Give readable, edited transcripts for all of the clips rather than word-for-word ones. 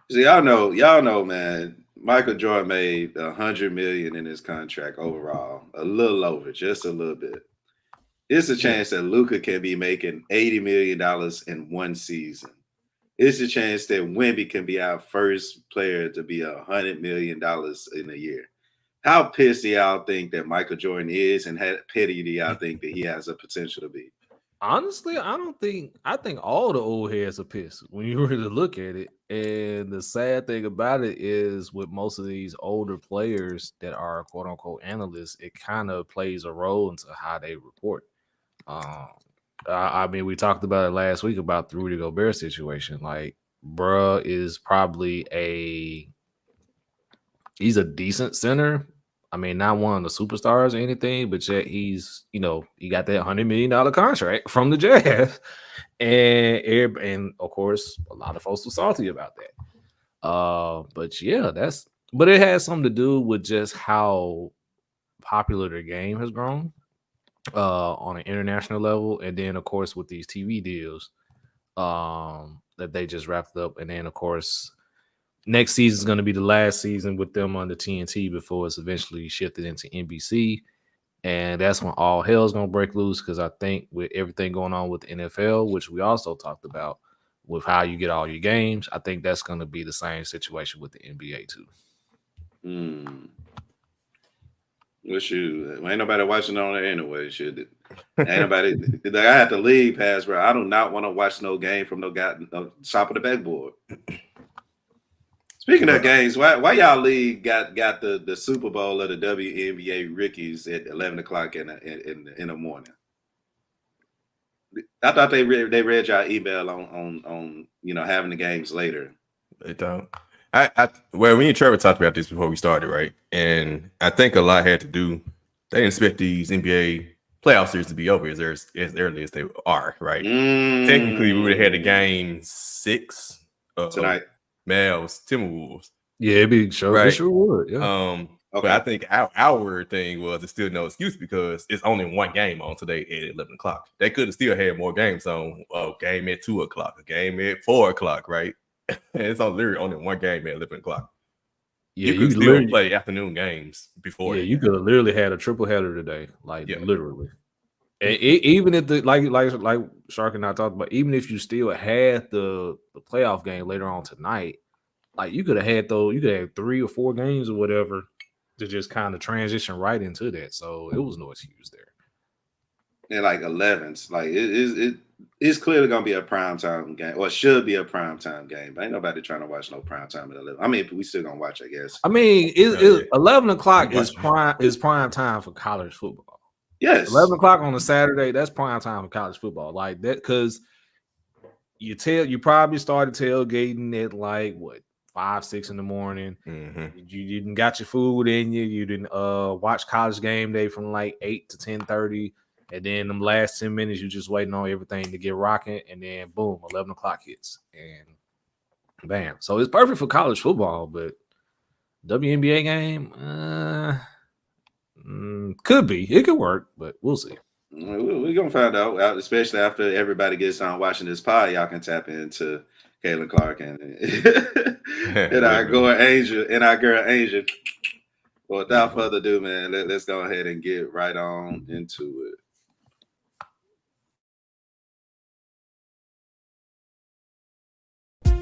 See, y'all know, man. Michael Jordan made $100 million in his contract overall, a little over, just a little bit. It's a chance that Luka can be making $80 million in one season. It's a chance that Wemby can be our first player to be $100 million in a year. How pissed do y'all think that Michael Jordan is, and how petty do y'all think that he has a potential to be? Honestly, I think all the old heads are pissed when you really look at it. And the sad thing about it is with most of these older players that are quote unquote analysts, it kind of plays a role into how they report. I mean, we talked about it last week about the Rudy Gobert situation. Like, bruh is probably he's a decent center. I mean, not one of the superstars or anything, but yet he's, he got that $100 million contract from the Jazz. And of course, a lot of folks were salty about that. But yeah, but it has something to do with just how popular the game has grown on an international level. And then, of course, with these TV deals that they just wrapped up. And then, of course, next season is going to be the last season with them on the TNT before it's eventually shifted into NBC. And that's when all hell's going to break loose, because I think with everything going on with the NFL, which we also talked about with how you get all your games, I think that's going to be the same situation with the NBA too. Well, shoot, ain't nobody watching on there anyway. Should it? Ain't nobody. I had the league pass, bro. I do not want to watch no game from no guy top of the backboard. Speaking of games, why y'all league got the Super Bowl of the WNBA rookies at 11 o'clock in the morning? I thought they read y'all email on having the games later. They don't. Well, me and Trevor talked about this before we started, right? And I think a lot had to do. They didn't expect these NBA playoff series to be over as early as they are, right? Technically, we would have had the game 6 tonight. Mavs, Timberwolves. Yeah, it'd be sure. Right. It sure would. Yeah. Okay. But I think our thing was it's still no excuse because it's only one game on today at 11 o'clock. They could have still had more games on. A game at 2 o'clock, a game at 4 o'clock, right? It's literally only one game at 11 o'clock. Yeah, you could still play afternoon games before. Yeah, you could have literally had a triple header today, literally. And even if like Shark and I talked about, even if you still had the playoff game later on tonight, like you could have had 3 or 4 games or whatever to just kind of transition right into that. So it was no excuse there. And like 11s, like it's clearly gonna be a primetime game, or should be a primetime game. But ain't nobody trying to watch no primetime at 11. I mean, we still gonna watch, I guess. I mean, 11 o'clock is prime time for college football. Yes, 11 o'clock on a Saturday, that's prime time for college football, like that, because you probably started tailgating at like what 5, 6 in the morning. Mm-hmm. You didn't got your food in you. You didn't watch College Game Day from like 8 to 10:30, and then them last 10 minutes you just waiting on everything to get rocking, and then boom, 11 o'clock hits, and bam. So it's perfect for college football, but WNBA game, could be. It could work, but we'll see. We're gonna find out, especially after everybody gets on watching this pod. Y'all can tap into Caitlin Clark and our girl Angel. Well, without further ado, man, let's go ahead and get right on into it.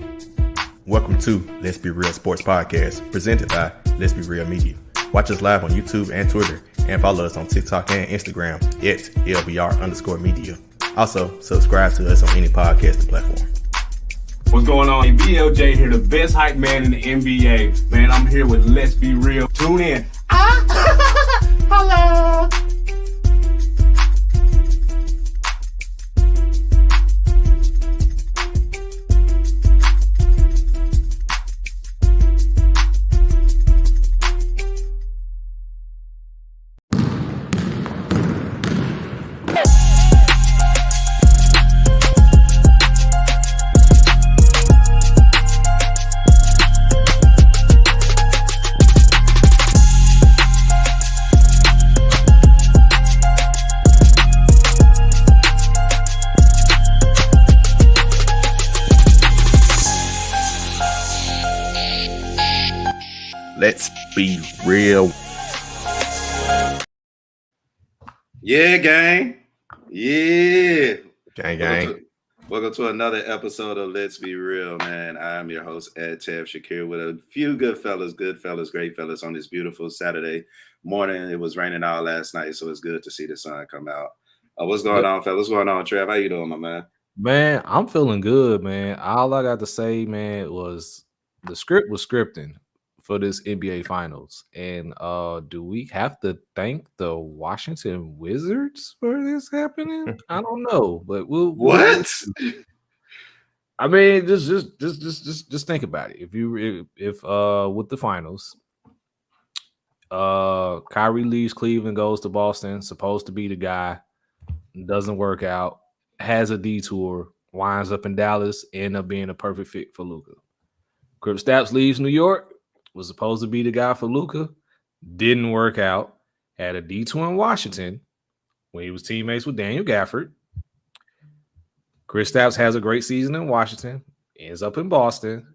Welcome to Let's Be Real Sports Podcast, presented by Let's Be Real Media. Watch us live on YouTube and Twitter, and follow us on TikTok and Instagram at LBR_media. Also, subscribe to us on any podcasting platform. What's going on? BLJ here, the best hype man in the NBA. Man, I'm here with Let's Be Real. Tune in. Hello. Let's be real. Yeah, gang. Yeah. Gang. Welcome to another episode of Let's Be Real, man. I am your host, Ed Tev Shakir, with a few good fellas, great fellas on this beautiful Saturday morning. It was raining all last night, so it's good to see the sun come out. What's going on, fellas? What's going on, Trev? How you doing, my man? Man, I'm feeling good, man. All I got to say, man, was the script was scripting for this NBA Finals. And do we have to thank the Washington Wizards for this happening? I don't know, but we'll I mean, just think about it. If with the finals, Kyrie leaves Cleveland, goes to Boston, supposed to be the guy, doesn't work out, has a detour, winds up in Dallas, end up being a perfect fit for Luka. Kristaps leaves New York, was supposed to be the guy for Luka, didn't work out, had a detour in Washington when he was teammates with Daniel Gafford. Kristaps has a great season in Washington, ends up in Boston,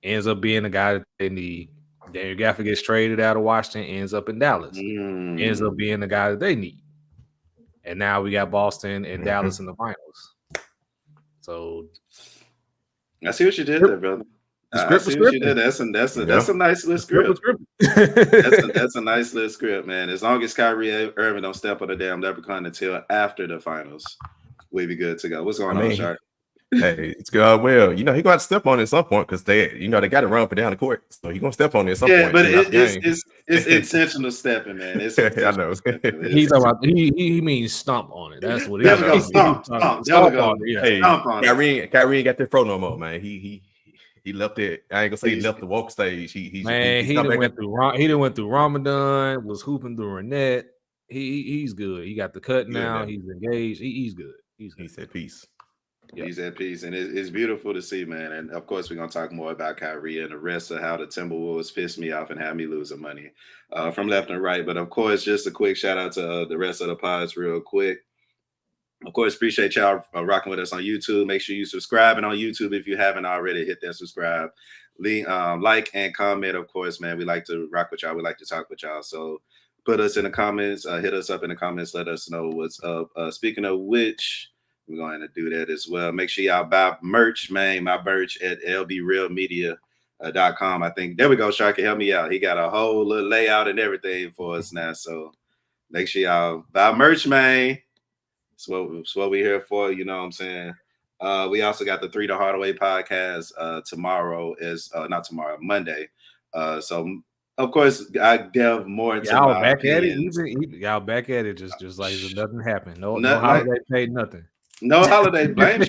ends up being the guy that they need. Daniel Gafford gets traded out of Washington, ends up in Dallas, ends up being the guy that they need. And now we got Boston and Dallas in the finals. So I see what you did there, brother. I see what you did. That's a nice little script. That's a nice little script, man. As long as Kyrie Irving don't step on the damn leprechaun until after the finals, we'll be good to go. What's going on, Shark? Hey, it's good. Well, he got to step on it at some point because they got to run up and down the court. So he's gonna step on it at some point. Yeah, but it's intentional stepping, man. It's I know. He's talking about he means stomp on it. That's what it is. Stomp on it. Yeah. Hey, Kyrie ain't got that pro no more, man. He left it. I ain't gonna say he left the walk stage. He done went through Ramadan, was hooping through Renette. He's good. He got the cut now. He's engaged. He's good. He said peace. Yep. He's at peace, and it's beautiful to see, man. And of course, we're gonna talk more about Kyrie and the rest of how the Timberwolves pissed me off and had me losing money from left and right. But of course, just a quick shout out to the rest of the pods, real quick. Of course, appreciate y'all rocking with us on YouTube. Make sure you subscribing on YouTube if you haven't already. Hit that subscribe, like and comment. Of course, man, we like to rock with y'all. We like to talk with y'all. So put us in the comments. Hit us up in the comments. Let us know what's up. Speaking of which, we're going to do that as well. Make sure y'all buy merch, man. My merch at lbrealmedia.com. I think there we go. Sharky, help me out. He got a whole little layout and everything for us now. So make sure y'all buy merch, man. It's what we're here for. You know what I'm saying? We also got the 3 the Hard Way podcast tomorrow not tomorrow, Monday. So of course I delve more into y'all back at it. Y'all back at it just like nothing happened. No holiday paid nothing. No holiday. Blame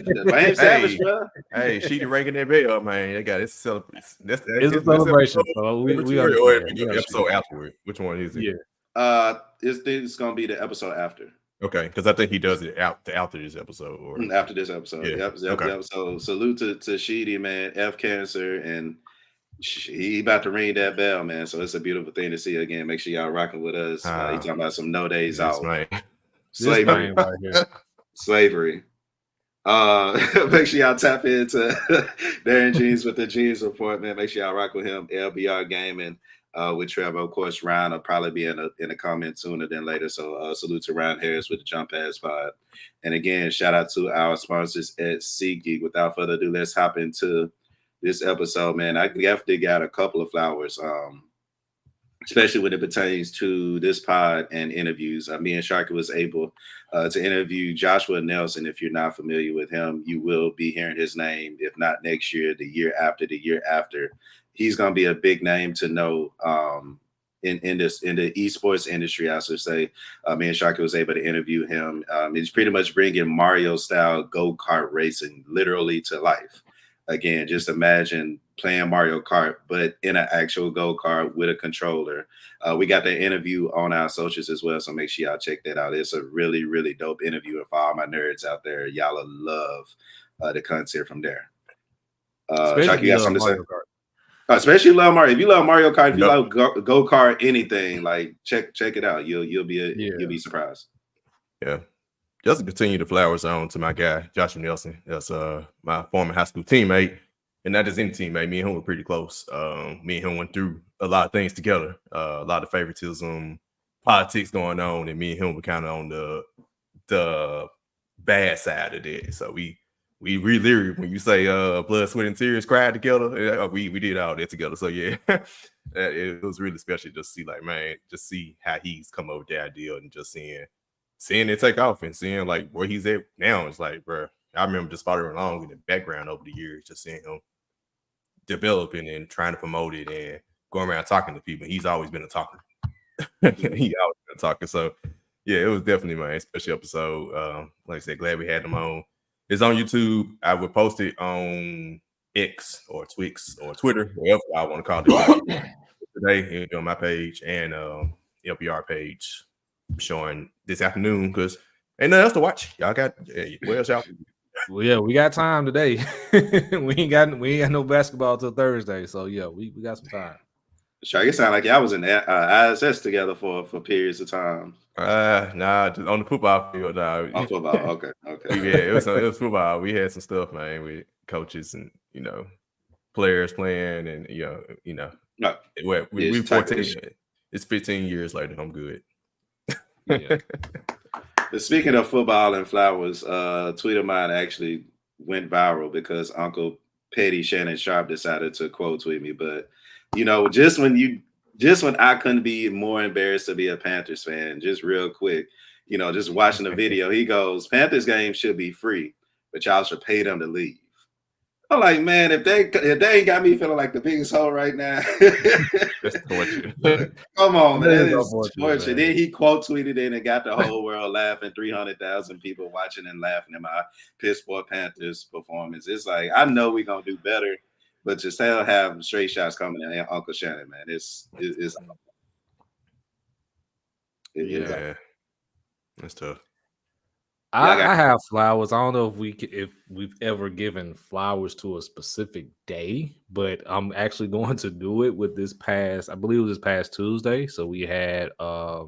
Savage, bro. Hey, she ranking that bell, man. They got it. It's a celebration. So we are episode afterward. Which one is it? Yeah. It's gonna be the episode after. Okay, because I think he does it after this episode or after this episode. Yeah. Yep. So salute to Sheedy, man. F Cancer, and he about to ring that bell, man. So it's a beautiful thing to see again. Make sure y'all rocking with us. He talking about some no days off. Man. Slavery. Slavery. Make sure y'all tap into Darren Jeans with the Jeans Report, man. Make sure y'all rock with him. LBR Gaming with Trevor. Of course, Ryan will probably be in a comment sooner than later. So salute to Ryan Harris with the Jump Ass Pod. And again, shout out to our sponsors at SeatGeek. Without further ado, let's hop into this episode, man. I definitely got a couple of flowers. Especially when it pertains to this pod and interviews. Me and Sharky was able to interview Joshua Nelson. If you're not familiar with him, you will be hearing his name, if not next year, the year after. He's going to be a big name to know in the esports industry, I should say. Me and Sharky was able to interview him. He's pretty much bringing Mario-style go-kart racing literally to life. Again, just imagine playing Mario Kart, but in an actual go-kart with a controller. We got that interview on our socials as well, so make sure y'all check that out. It's a really, really dope interview. And for all my nerds out there, y'all will love the content from there. Chuck, you got something to say? Especially love Mario. If you love Mario Kart, if you love go-kart, anything, like check it out. You'll be surprised. Yeah. Just to continue the flowers on to my guy, Joshua Nelson. That's my former high school teammate. And not just any teammate. Me and him were pretty close. Me and him went through a lot of things together. A lot of favoritism, politics going on, and me and him were kind of on the bad side of that. So we really, when you say blood, sweat, and tears cried together, we did all that together. So yeah, it was really special just see like, man, just see how he's come over with that idea and just seeing it take off and seeing like where he's at now. It's like, bro, I remember just following along in the background over the years, just seeing him developing and trying to promote it and going around talking to people. He's always been a talker. He always been a talker. So yeah, it was definitely my special episode. Like I said, glad we had him on. It's on YouTube. I would post it on X or Twix or Twitter, whatever I want to call it. Today on my page and LBR page showing this afternoon because ain't nothing else to watch. Y'all got what else y'all? Well, yeah, we got time today. we ain't got no basketball till Thursday, so yeah, we got some time. Sure, it sound like y'all was in ISS together for periods of time. Nah, just on the football field. On football, okay. Yeah, it was football. We had some stuff, man, with coaches and players playing, and No, we 14. It's 15 years later. I'm good. Yeah. Speaking of football and flowers, tweet of mine actually went viral because Uncle Petty Shannon Sharp decided to quote tweet me. But just when I couldn't be more embarrassed to be a Panthers fan, just real quick, just watching the video, he goes, "Panthers game should be free, but y'all should pay them to leave." I'm like, man, if they ain't got me feeling like the biggest hoe right now, that's torture. Come on, man, that is torture. Then he quote tweeted it and got the whole world laughing. 300,000 people watching and laughing at my piss poor Panthers performance. It's like, I know we're gonna do better, but to still have straight shots coming in, Uncle Shannon, man, it's that's tough. I have flowers. I don't know if we've ever given flowers to a specific day, but I'm actually going to do it with I believe it was this past Tuesday. So we had a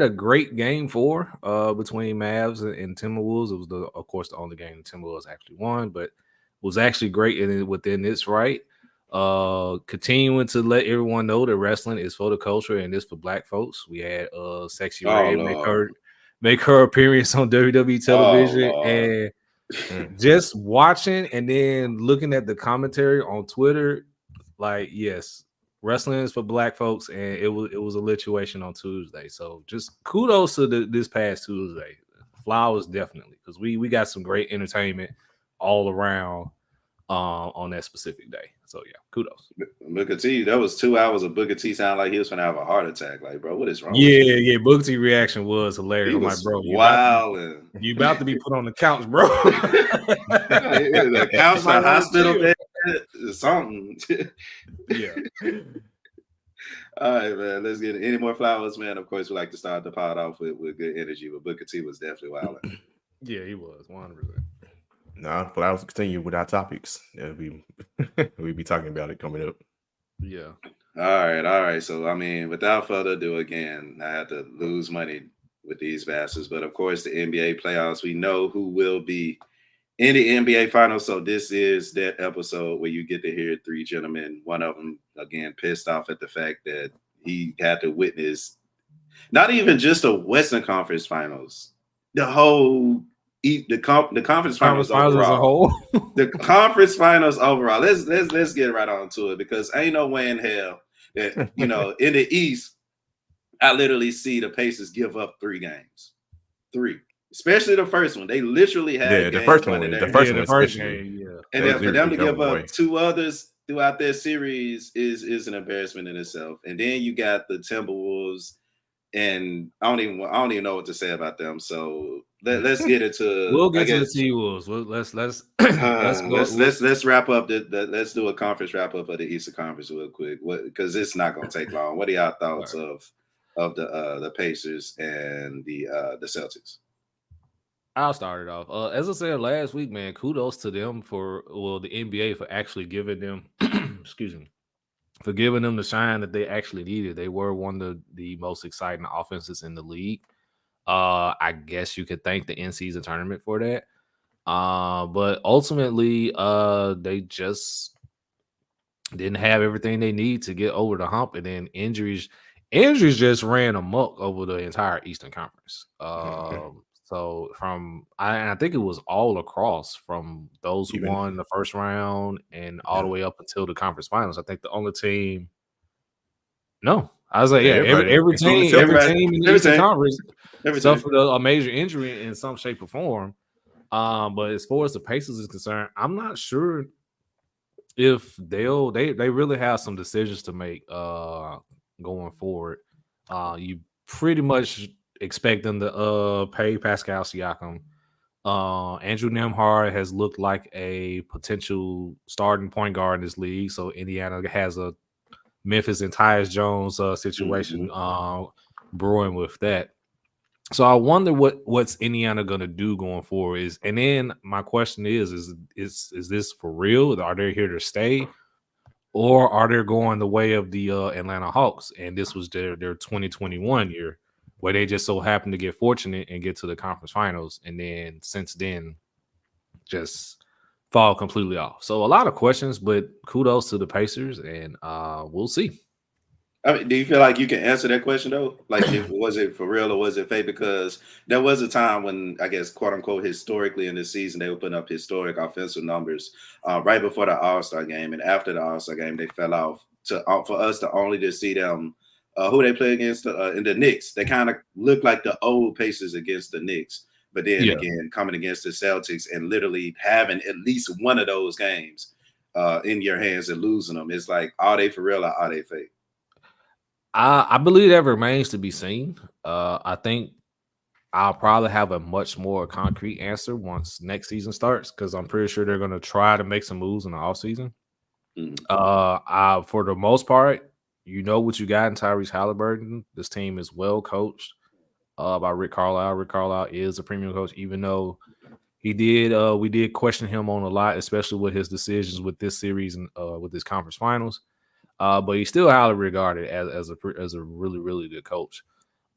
great game 4 between Mavs and Timberwolves. It was of course the only game the Timberwolves actually won, but it was actually great within its right. Continuing to let everyone know that wrestling is for the culture and it's for Black folks. We had Sexy Red make her appearance on WWE television, and just watching and then looking at the commentary on Twitter, like, yes, wrestling is for Black folks, and it was a lituation on Tuesday. So just kudos to this past Tuesday. Flowers definitely, because we got some great entertainment all around on that specific day. So yeah, kudos. Booker T, that was 2 hours of Booker T sound like he was gonna have a heart attack. Like, bro, what is wrong? Yeah. Booker T reaction was hilarious. I'm like, bro, you about to be put on the couch, bro. The couch, my hospital bed, something. Yeah. All right, man. Let's get any more flowers, man. Of course, we like to start the pod off with good energy, but Booker T was definitely wilding. Yeah, he was 100%. No, but I was continue with our topics. We'll be talking about it coming up. Yeah. All right. So, I mean, without further ado, again, I had to lose money with these bastards. But, of course, the NBA playoffs, we know who will be in the NBA Finals. So this is that episode where you get to hear 3 gentlemen. One of them, again, pissed off at the fact that he had to witness not even just the Western Conference Finals, the whole – the conference finals overall. As a whole. The conference finals overall. Let's get right on to it, because ain't no way in hell that in the East, I literally see the Pacers give up 3 games. 3. Especially the first one. They literally had the first one. The first game, yeah. And then for them to give up 2 others throughout their series is an embarrassment in itself. And then you got the Timberwolves, and I don't even know what to say about them. So let's get into. We'll get to the T-Wolves. Let's wrap up. Let's do a conference wrap up of the Eastern Conference real quick, because it's not going to take long. What are y'all thoughts of the Pacers and the Celtics? I'll start it off. As I said last week, man, kudos to them the NBA for actually giving them, for giving them the shine that they actually needed. They were one of the most exciting offenses in the league. I guess you could thank the in-season tournament for that. But ultimately, they just didn't have everything they need to get over the hump, and then injuries just ran amok over the entire Eastern Conference. So I think it was all across from those who Even won the first round and all the way up until the conference finals. I think the only team. No, I was like, Yeah, everybody, every including team, every Celtics. team in the Every Eastern team. Conference Every team. suffered a major injury in some shape or form. But as far as the Pacers is concerned, I'm not sure if they really have some decisions to make going forward. You pretty much expect them to pay Pascal Siakam. Andrew Nembhard has looked like a potential starting point guard in this league, so Indiana has a Memphis and Tyus Jones situation brewing with that. So I wonder what's Indiana gonna do going forward is, and then my question is this for real? Are they here to stay, or are they going the way of the Atlanta Hawks? And this was their 2021 year, where they just so happened to get fortunate and get to the conference finals, and then since then just fall completely off. So a lot of questions, but kudos to the Pacers, and we'll see. I mean, do you feel like you can answer that question though? Like, was it for real or was it fake? Because there was a time when, I guess, quote unquote, historically in this season, they were putting up historic offensive numbers right before the All-Star game, and after the All-Star game, they fell off. For us to only just see them, who they play against in the Knicks, they kind of look like the old Pacers against the Knicks, but then again coming against the Celtics and literally having at least one of those games in your hands and losing them, it's like, are they for real or are they fake? I believe that remains to be seen. I think I'll probably have a much more concrete answer once next season starts, because I'm pretty sure they're going to try to make some moves in the offseason. For the most part, you know what you got in Tyrese Halliburton. This team is well coached by Rick Carlisle. Rick Carlisle is a premium coach, even though we did question him on a lot, especially with his decisions with this series and with this conference finals. But he's still highly regarded as a really, really good coach.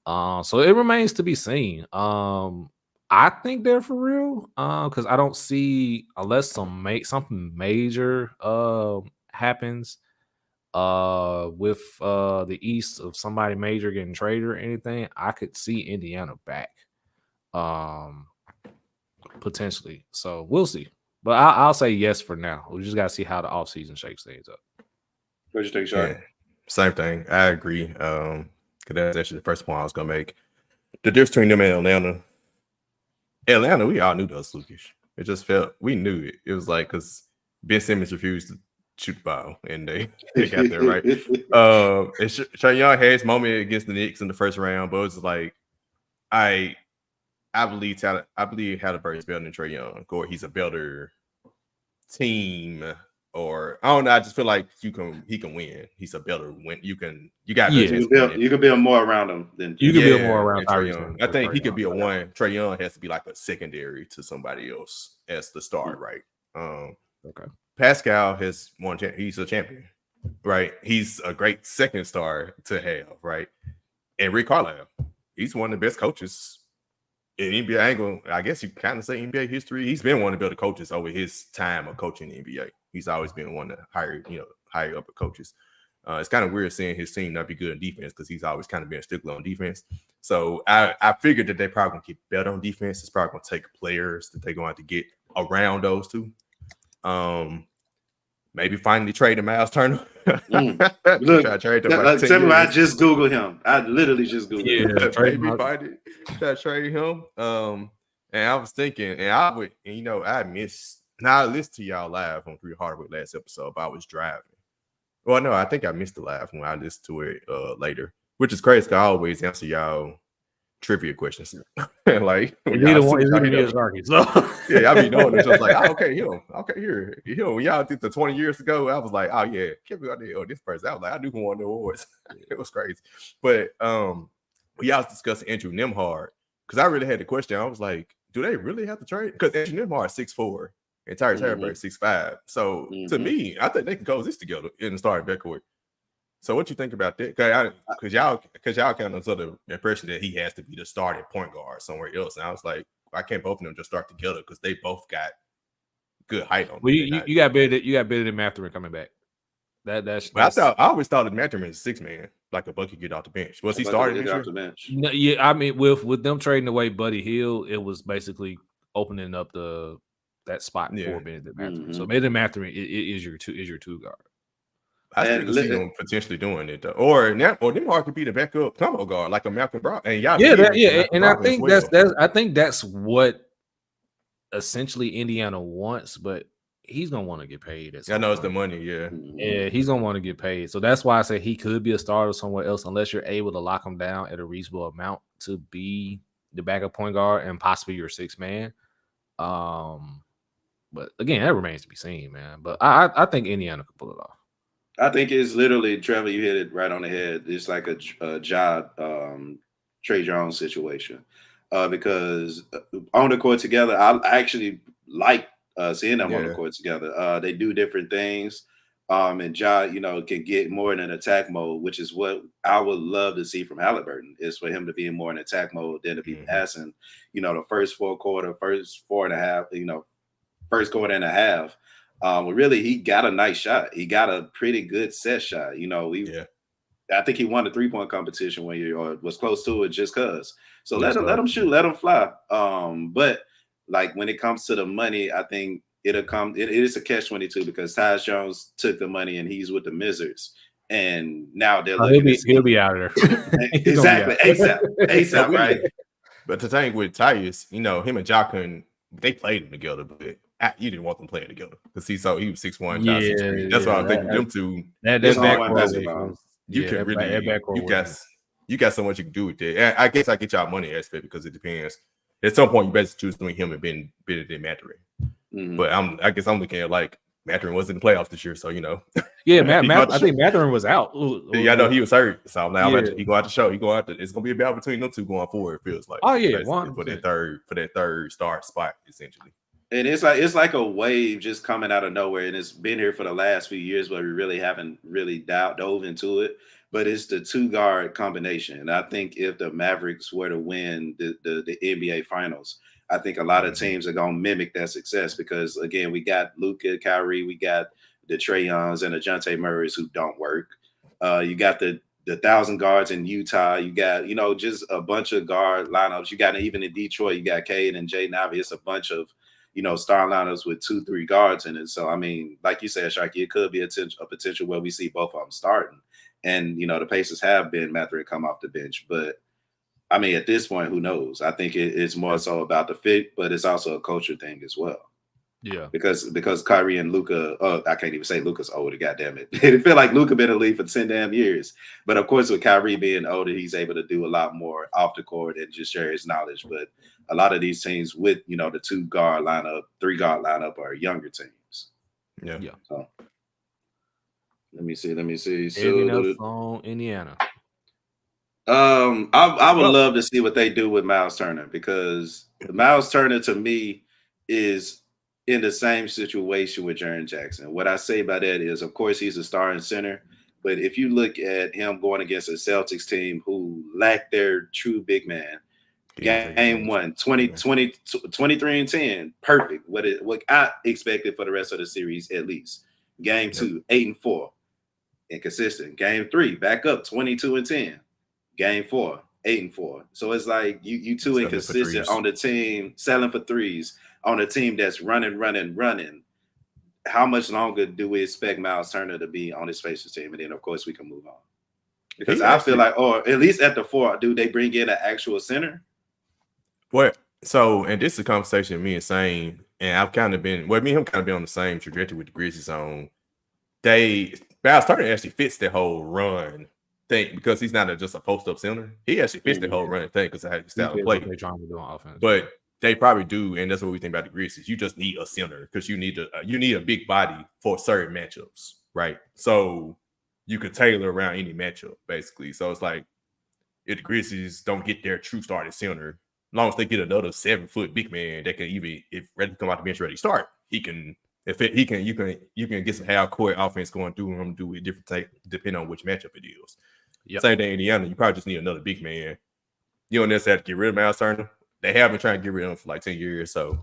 So it remains to be seen. I think they're for real because I don't see, unless something major happens with the East of somebody major getting traded or anything, I could see Indiana back potentially. So we'll see. But I'll say yes for now. We just got to see how the offseason shakes things up. What you think, Sean? Yeah, same thing. I agree. Because that's actually the first point I was gonna make. The difference between them and Atlanta, we all knew that was flukish. It just felt, we knew it. It was like, because Ben Simmons refused to shoot the ball, and they got there right. Trae Young had his moment against the Knicks in the first round, but it was like, I believe Halliburton is better than Trae Young, or he's a better team. Or I don't know. I just feel like he can win. He's a better win. You can build more around him than you can build more around Trae Young. I think he could be a one. Trae Young has to be like a secondary to somebody else as the star, right? Okay. Pascal has won. He's a champion, right? He's a great second star to have, right? And Rick Carlisle, he's one of the best coaches in NBA angle. I guess you kind of say NBA history. He's been one of the better coaches over his time of coaching the NBA. He's always been one of the higher upper coaches. It's kind of weird seeing his team not be good in defense because he's always kind of been stickler on defense. So I figured that they're probably going to get better on defense. It's probably going to take players that they're going to have to get around those two. Maybe finally trade Miles Turner. Look, tell me, I just Googled him. I literally just Googled him. Maybe try to trade him. And I was thinking, and I missed. Now I listened to y'all live on Three Hardwood last episode, but I was driving. Well, no, I think I missed the live when I listened to it later, which is crazy because I always answer y'all trivia questions. Like, neither one is Zarky. So yeah, I be knowing it's just like, him. When y'all did the 20 years ago, I was like, oh yeah, can't be out there. Oh, this person. I was like, I knew who won the awards. It was crazy. But we all was discussing Andrew Nembhard because I really had the question. I was like, do they really have to trade? Because Andrew Nembhard is 6'4". And Tyrese Halliburton 6'5". So to me, I think they can coexist together in the starting backcourt. So what you think about that? Because y'all kind of sort of impression that he has to be the starting point guard somewhere else. And I was like, why can't both of them just start together? Because they both got good height on. Well, you got better than Mathurin coming back. That's I always thought of Matterman as 6-man, like a bucket get off the bench. Was he starting this off year? the bench? No, yeah, I mean, with them trading away Buddy Hield, it was basically opening up that spot for Bennedict Mathurin. So Bennedict Mathurin is your two guard. I still can see them potentially doing it though, or Nembhard could be the backup combo guard like a Malcolm Brogdon. And and I think that's what essentially Indiana wants, but he's gonna want to get paid. I know it's the money, yeah. Yeah, he's gonna want to get paid. So that's why I say he could be a starter somewhere else, unless you're able to lock him down at a reasonable amount to be the backup point guard and possibly your 6-man. But again, that remains to be seen, man. But I think Indiana could pull it off. I think it's literally, Trevor, you hit it right on the head. It's like a job Trey Jones situation. Because on the court together, I actually like seeing them on the court together. They do different things. And Ja, can get more in an attack mode, which is what I would love to see from Halliburton, is for him to be in more in attack mode than to be passing, the first first quarter and a half. Really, he got a nice shot. He got a pretty good set shot. I think he won the 3-point competition one year, or was close to it, just cause. So let him shoot, let him fly. But like when it comes to the money, I think it is a catch-22 because Tyus Jones took the money and he's with the Wizards, and now they're looking. He'll be out of there. Exactly, ASAP, right? But the thing with Tyus, him and Ja they played them together, but you didn't want them playing together because he was 6'1", Ja 6'3". That's why I'm thinking them two. You got so much you can do with that. And I guess I get y'all money aspect because it depends. At some point, you better choose between him and Bennedict Mathurin. But I guess I'm looking at like Mathurin was in the playoffs this year, so Yeah, I think Mathurin was out. Yeah, I know he was hurt. So now he go out to show. It's gonna be a battle between them two going forward. It feels like. Oh yeah, for that third start spot essentially. And it's like a wave just coming out of nowhere, and it's been here for the last few years, but we really haven't really dove into it. But it's the 2-guard combination, and I think if the Mavericks were to win the NBA Finals, I think a lot of teams are gonna mimic that success because again, we got Luka, Kyrie, we got the Trae Youngs and the Dejounte Murrays who don't work. You got the 1,000 guards in Utah. You got just a bunch of guard lineups. You got even in Detroit, you got Cade and Jay Navi. It's a bunch of star lineups with 2-3 guards in it. So I mean, like you said, Sharky, it could be a potential where we see both of them starting. And the Pacers have been Mathurin come off the bench, but I mean, at this point, who knows? I think it's more so about the fit, but it's also a culture thing as well. Yeah, because Kyrie and Luka, I can't even say Luka's older. Goddamn it! It feel like Luka been in the league for 10 damn years. But of course, with Kyrie being older, he's able to do a lot more off the court and just share his knowledge. But a lot of these teams with the 2-guard lineup, 3-guard lineup are younger teams. Yeah. So let me see. Anything else on Indiana? I would love to see what they do with Miles Turner because Miles Turner to me is in the same situation with Jaren Jackson. What I say by that is, of course, he's a starting center, but if you look at him going against a Celtics team who lacked their true big man, game 1, 23-10, perfect. What I expected for the rest of the series at least. Game 2, 8-4, inconsistent. Game 3, back up 22-10. Game 4, 8-4. So it's like you too inconsistent on the team, selling for threes on a team that's running. How much longer do we expect Miles Turner to be on his Pacers team? And then of course we can move on. Because I feel like, or at least at the 4, do they bring in an actual center? What? So, and this is a conversation me and Sane, and I've kind of been, me and him kind of been on the same trajectory with the Grizzlies on. Miles Turner actually fits the whole run thing because he's not just a post-up center. He actually fits the whole running thing because of how he style of play. They're trying to do on offense. But they probably do, and that's what we think about the Grizzlies. You just need a center because you need a big body for certain matchups, right? So you could tailor around any matchup, basically. So it's like if the Grizzlies don't get their true starting center, as long as they get another 7-foot big man that can even, if ready to come out the bench, ready to start, you can get some half court offense going through him, do it different depending on which matchup it is. Yep. Same thing in Indiana, you probably just need another big man. You don't necessarily have to get rid of Miles Turner. They have been trying to get rid of him for like 10 years, so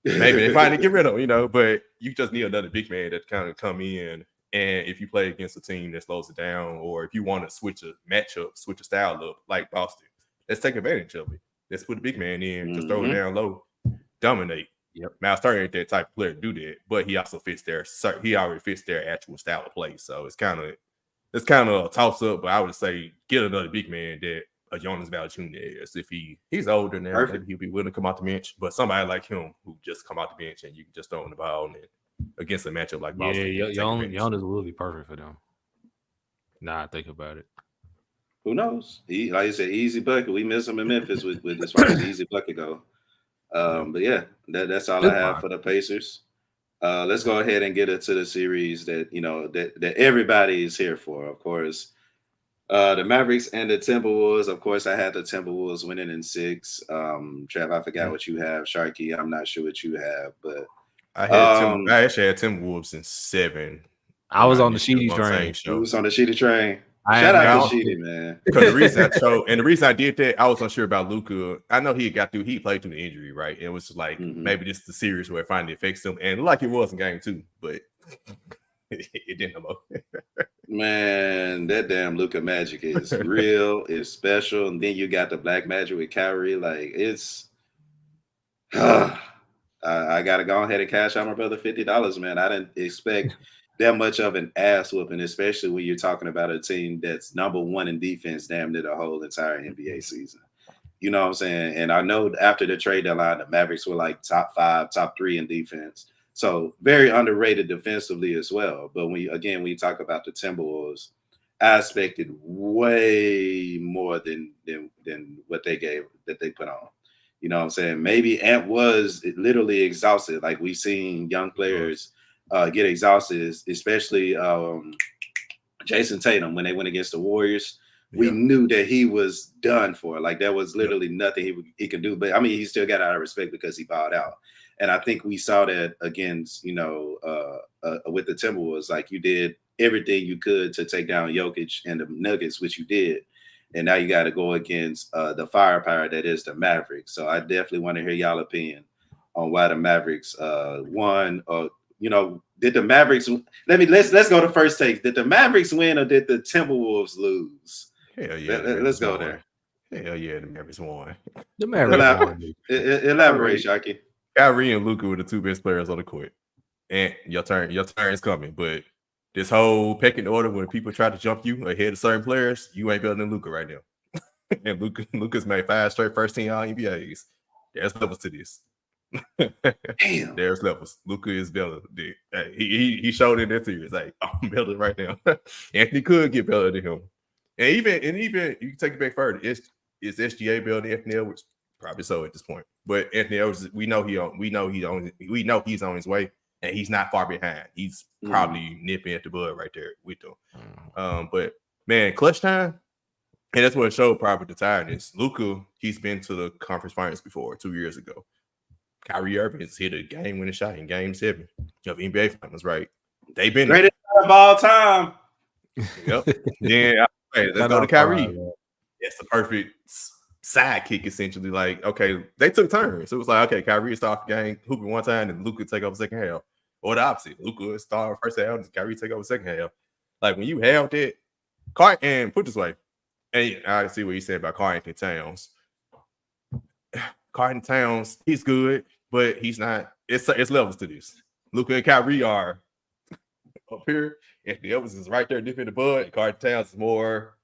maybe they finally get rid of him, but you just need another big man that kind of come in And if you play against a team that slows it down, or if you want to switch a matchup, switch a style up like Boston, let's take advantage of it. Let's put the big man in, just throw it down low, dominate. Yep. Miles Turner ain't that type of player to do that, but he also fits their he already fits their actual style of play. So it's kind of a toss up. But I would say get another big man that a Jonas Valanciunas. If he's older now, Perfect. maybe he'll be willing to come off the bench. But somebody like him who just come off the bench and you can just throw him the ball and against a matchup like Boston. Yeah, Jonas will be perfect for them. Nah, think about it. Who knows? Like you said, easy bucket. We miss him in Memphis with as far as easy bucket go. But yeah, that's all I have for the Pacers. Let's go ahead and get into the series that that everybody is here for. Of course, the Mavericks and the Timberwolves. Of course, I had the Timberwolves winning in 6. Trev, I forgot what you have. Sharky, I'm not sure what you have, but I actually had Timberwolves in 7. I was on the Sheedy train. Who was on the Sheedy train? I Shout out to Sheedy, man. Because the reason I did that, I was unsure about Luka. I know he played through the injury, right? And it was just like maybe this is the series where it finally affects him, and like it was in game 2, but it didn't. Man, that damn Luka magic is real. It's special, and then you got the black magic with Kyrie. Like it's, I gotta go ahead and cash out my brother $50, man. I didn't expect that much of an ass whooping, especially when you're talking about a team that's number 1 in defense damn near the whole entire NBA season. You know what I'm saying? And I know after the trade deadline, the Mavericks were like top 5, top 3 in defense. So very underrated defensively as well. But when you talk about the Timberwolves, I expected way more than what they put on. You know what I'm saying? Maybe Ant was literally exhausted. Like we've seen young players get exhausted, especially Jason Tatum when they went against the Warriors. We knew that he was done for. Like there was literally nothing he could do. But I mean, he still got out of respect because he bowed out. And I think we saw that against, with the Timberwolves. Like you did everything you could to take down Jokic and the Nuggets, which you did. And now you got to go against the firepower that is the Mavericks. So I definitely want to hear y'all opinion on why the Mavericks won. Did the Mavericks? Let's go to first take. Did the Mavericks win or did the Timberwolves lose? Hell yeah, let's go there. Hell yeah, the Mavericks won. The Mavericks won. Elaborate, Sharky. Kyrie and Luka were the 2 best players on the court. And your turn is coming. But this whole pecking order, when people try to jump you ahead of certain players, you ain't better than Luka right now. And Luka's made 5 straight first team All NBAs. There's levels to this. Damn. There's levels. Luka is better. He showed in that series. Like, I'm better right now. Anthony could get better than him. And even you can take it back further. Is SGA better than Anthony Edwards? Probably so at this point. But Anthony Edwards, we know he's on his way, and he's not far behind. He's probably nipping at the bud right there with them. But man, clutch time, and that's what it showed probably the tiredness. Luka, he's been to the conference finals before 2 years ago. Kyrie Irving has hit a game-winning shot in Game 7 of NBA Finals, right? They've been greatest of all time. Yep. Then let's go to Kyrie. That's the perfect sidekick, essentially. Like, okay, they took turns. So it was like, okay, Kyrie start the game, hooping one time, and Luka take over second half. Or the opposite. Luka start first half, and Kyrie take over second half. Like, when you have that, and put this way, and I see what you said about Karl-Anthony Towns. Karl-Anthony Towns, he's good, but he's not. It's levels to this. Luka and Kyrie are up here. Anthony Edwards is right there dipping the bud. Karl-Anthony Towns is more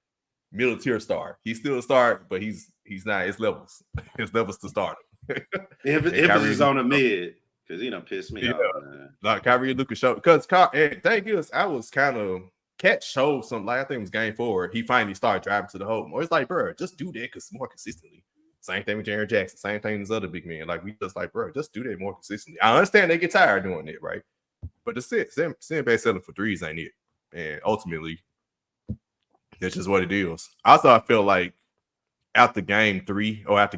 middle tier star. He's still a star, but he's not. It's levels. It's levels to start him. Emphasis on the mid, because he done pissed me off, man. Like Kyrie and Luka showed, because and thank you. I was kind of Cat showed something. Like I think it was game 4. He finally started driving to the hole more. It's like, bro, just do that because more consistently. Same thing with Jaren Jackson. Same thing with this other big man. Like we just like, bro, just do that more consistently. I understand they get tired doing it, right? But the sitting back settling for threes ain't it. And ultimately, that's just what it is. Also, I feel like after game 3 or after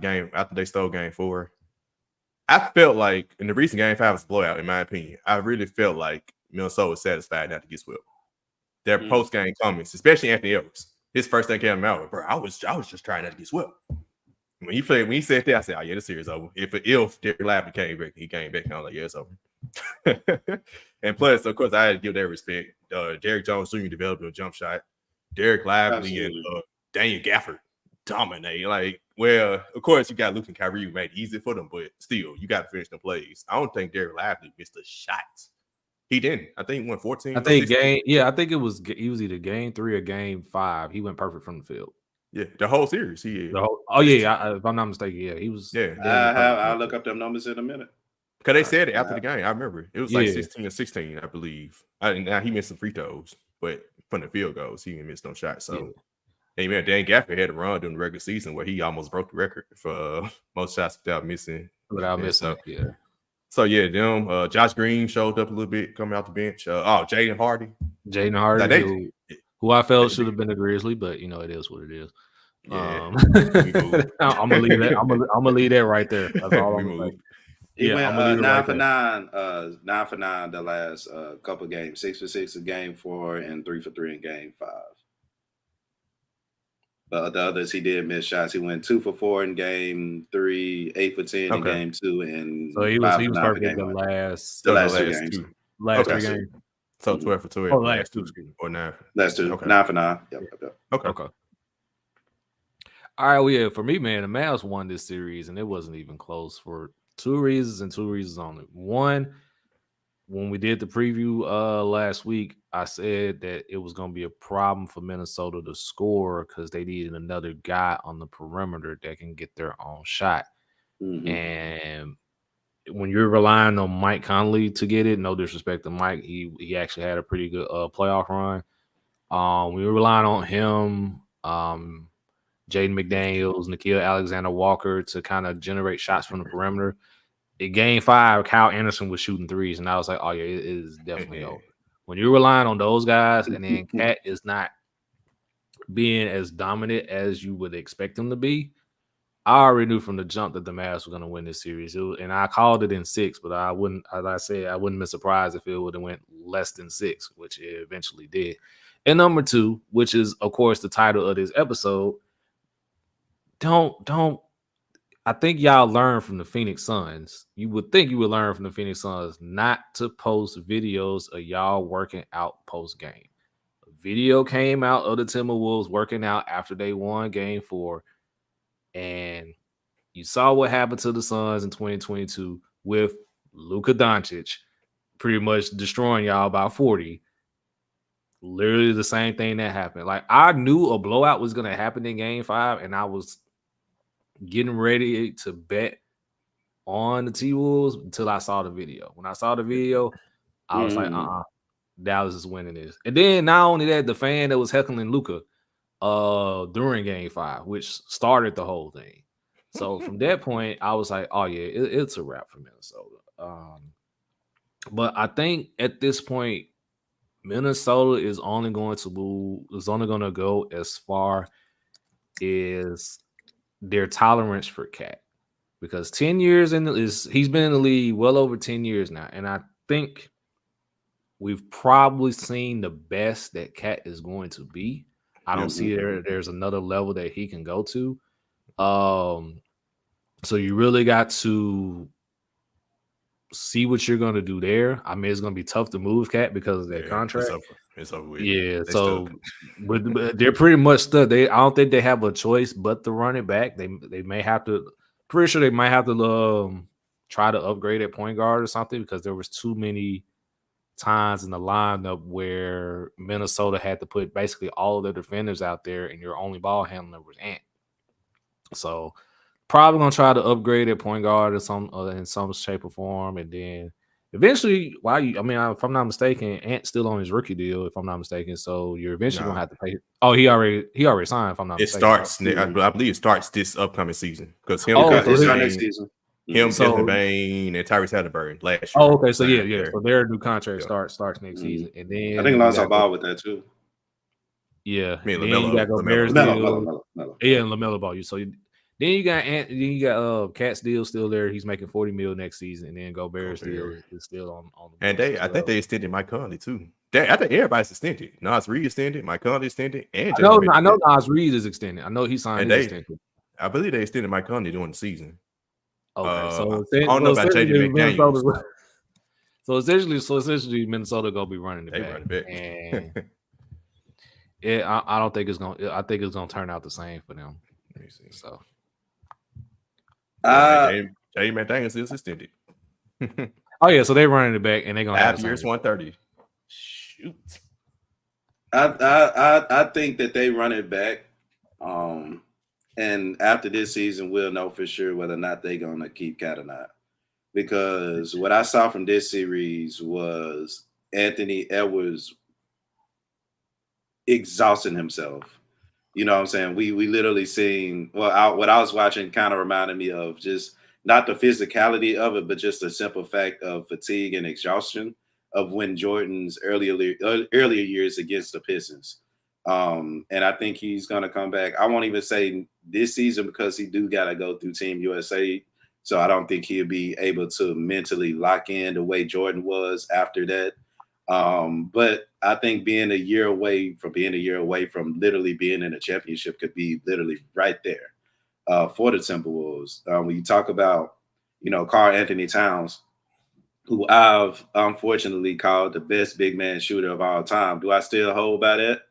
they stole game 4, I felt like in the recent game 5 was a blowout, in my opinion. I really felt like Minnesota was satisfied not to get swept. Their post-game comments, especially Anthony Edwards, his first thing came out, bro, I was just trying not to get swept. When he said that, I said, oh yeah, the series over. If Derek Lavin came back, he came back, and I was like, yeah, it's over. And plus, of course, I had to give that respect. Derrick Jones Jr. developed a jump shot. Derek Lively and Daniel Gafford dominate. Like, well, of course, you got Luke and Kyrie who made it easy for them, but still, you got to finish the plays. I don't think Derek Lively missed a shot. He didn't. I think he went 14. I think I think he was either game 3 or game 5. He went perfect from the field. Yeah, the whole series. If I'm not mistaken, yeah, he was. Yeah, I'll look up them numbers in a minute. Because they said it after the game. I remember it was like 16 or 16, I believe. Now he missed some free throws, but from the field goals, he didn't miss no shots. So, and man, Dan Gafford had a run during the regular season where he almost broke the record for most shots without missing. So yeah, them Josh Green showed up a little bit coming out the bench. Jaden Hardy, who I felt should have been a Grizzly, but it is what it is. Yeah. I'm gonna leave that. I'm gonna leave that right there. That's all I'm gonna say. He went 9 for 9, 9 for 9 the last couple games, 6 for 6 in game 4 and 3 for 3 in game 5. But the others, he did miss shots. He went 2 for 4 in game 3, 8 for 10 in game 2, and so he was perfect the last 2 games. Last 3 games. So 12 for 12. Last 2 or 9. Last 2. Okay. 9 for 9. Yep. Okay. All right. Well, yeah. For me, man, the Mavs won this series, and it wasn't even close for 2 reasons and 2 reasons only. One, when we did the preview last week, I said that it was going to be a problem for Minnesota to score because they needed another guy on the perimeter that can get their own shot. Mm-hmm. And when you're relying on Mike Conley to get it, no disrespect to Mike, he actually had a pretty good playoff run. We were relying on him, Jaden McDaniels, Nickeil Alexander-Walker to kind of generate shots from the perimeter. In game 5, Kyle Anderson was shooting threes, and I was like, oh, yeah, it is definitely over. When you're relying on those guys, and then Cat is not being as dominant as you would expect him to be, I already knew from the jump that the Mavs were going to win this series. And I called it in 6, but I wouldn't, as I said, I wouldn't be surprised if it would have went less than 6, which it eventually did. And number 2, which is, of course, the title of this episode, I think y'all learned from the Phoenix Suns. You would think you would learn from the Phoenix Suns not to post videos of y'all working out post game. A video came out of the Timberwolves working out after they won game 4. And you saw what happened to the Suns in 2022 with Luka Doncic pretty much destroying y'all by 40. Literally the same thing that happened. Like, I knew a blowout was going to happen in game 5, and I was getting ready to bet on the T-Wolves until I saw the video. When I saw the video, I was like, Dallas is winning this. And then not only that, the fan that was heckling Luka during game 5, which started the whole thing. So from that point, I was like, oh yeah, it's a wrap for Minnesota. But I think at this point, Minnesota is only going to go as far as their tolerance for Cat, because 10 years he's been in the league well over 10 years now, and I think we've probably seen the best that Cat is going to be. I don't see there's another level that he can go to. So you really got to see what you're going to do there. I mean, it's going to be tough to move Cat because of that contract. It's over with. Yeah, but they're pretty much stuck. I don't think they have a choice but to run it back. They may have to. Pretty sure they might have to try to upgrade at point guard or something, because there was too many times in the lineup where Minnesota had to put basically all of their defenders out there, and your only ball handler was Ant. So probably gonna try to upgrade at point guard or in some shape or form, and then eventually, if I'm not mistaken, Ant's still on his rookie deal, if I'm not mistaken. So you're eventually gonna have to pay. Oh, he already signed. If I'm not mistaken, I believe it starts this upcoming season, because next season. Desmond Bane, and Tyrese Halliburton last year. Oh, okay. So yeah. So their new contract starts next season, and then I think Lonzo Ball with that too. Yeah, I mean, then you got Gobert's deal. Yeah, and LaMelo Ball. Then you got Cat's deal still there. He's making $40 million next season, and then Gobert's deal is still on the. And I think they extended Mike Conley too. I think everybody's extended. Nas Reed extended, Mike Conley extended, and I know Nas Reed is extended. I know he signed his extension. I believe they extended Mike Conley during the season. Okay, I don't know about JD McDaniels. So essentially, Minnesota gonna be running the They back, run back. and I don't think it's gonna. I think it's gonna turn out the same for them. Let me see. So, James McDaniels is extended. oh yeah, so they're running it back, and they're gonna have 5 the years, same. 130. Shoot. I think that they run it back. And after this season, we'll know for sure whether or not they're gonna keep Cat or not. Because what I saw from this series was Anthony Edwards exhausting himself. You know what I'm saying? We literally seen what I was watching kind of reminded me of just not the physicality of it, but just the simple fact of fatigue and exhaustion of when Jordan's earlier years against the Pistons. And I think he's gonna come back. I won't even say this season because he do gotta go through Team USA. So I don't think he'll be able to mentally lock in the way Jordan was after that. But I think being a year away from literally being in a championship could be literally right there for the Timberwolves. When you talk about, Karl Anthony Towns, who I've unfortunately called the best big man shooter of all time. Do I still hold by that?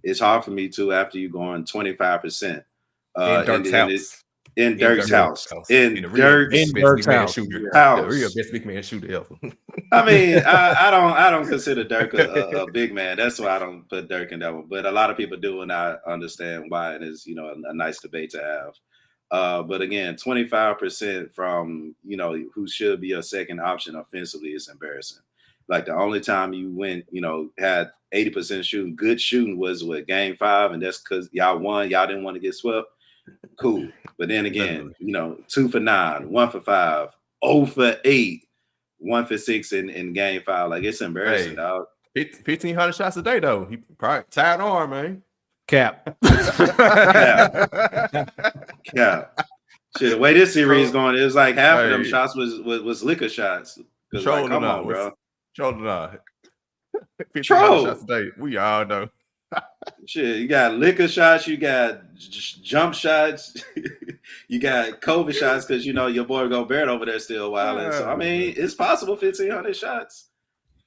It's hard for me to after you going 25%. In Dirk's house. In Dirk's house. In Dirk's big man shooter. The real best big man shooter ever. I mean, I don't consider Dirk a big man. That's why I don't put Dirk in that one. But a lot of people do, and I understand why. And it's a nice debate to have. But again, 25% from who should be a second option offensively is embarrassing. Like the only time you went, had 80% shooting, good shooting was Game 5, and that's because y'all won. Y'all didn't want to get swept. Cool. But then again, 2 for 9, 1 for 5, 0 for 8, 1 for 6 in Game 5. Like it's embarrassing, dog. 1,500 shots a day though. He probably tied arm, man. Cap. Shit, the way this series is going, it was like half of them shots was liquor shots. Troll come on, bro. Troll or not. 1,500 shots a day. We all know. Shit, you got liquor shots, you got jump shots, you got COVID shots because your boy Gobert over there still wilding. So I mean, it's possible 1,500 shots,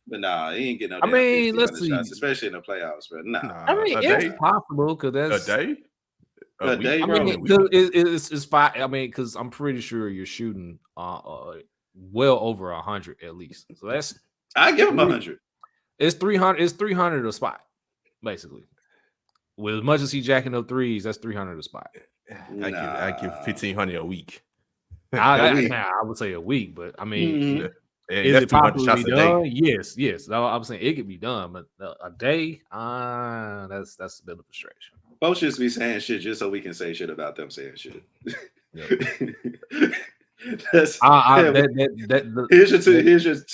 but nah, he ain't getting no. I mean, let's see, shots, especially in the playoffs, bro. Nah, I mean, it's possible because that's a day. A day, I mean, it's fine. I mean, because I'm pretty sure you're shooting well over 100 at least. So that's I give him 100. It's 300. It's 300 a spot. Basically, with as much as he jacking up threes, that's 300 a spot. I give 1,500 a week. I would say a week, but I mean, is that's it possibly done? Day. Yes. I'm saying it could be done, but a day, that's a bit of a stretch. Folks just be saying shit just so we can say shit about them saying shit. Here's your two.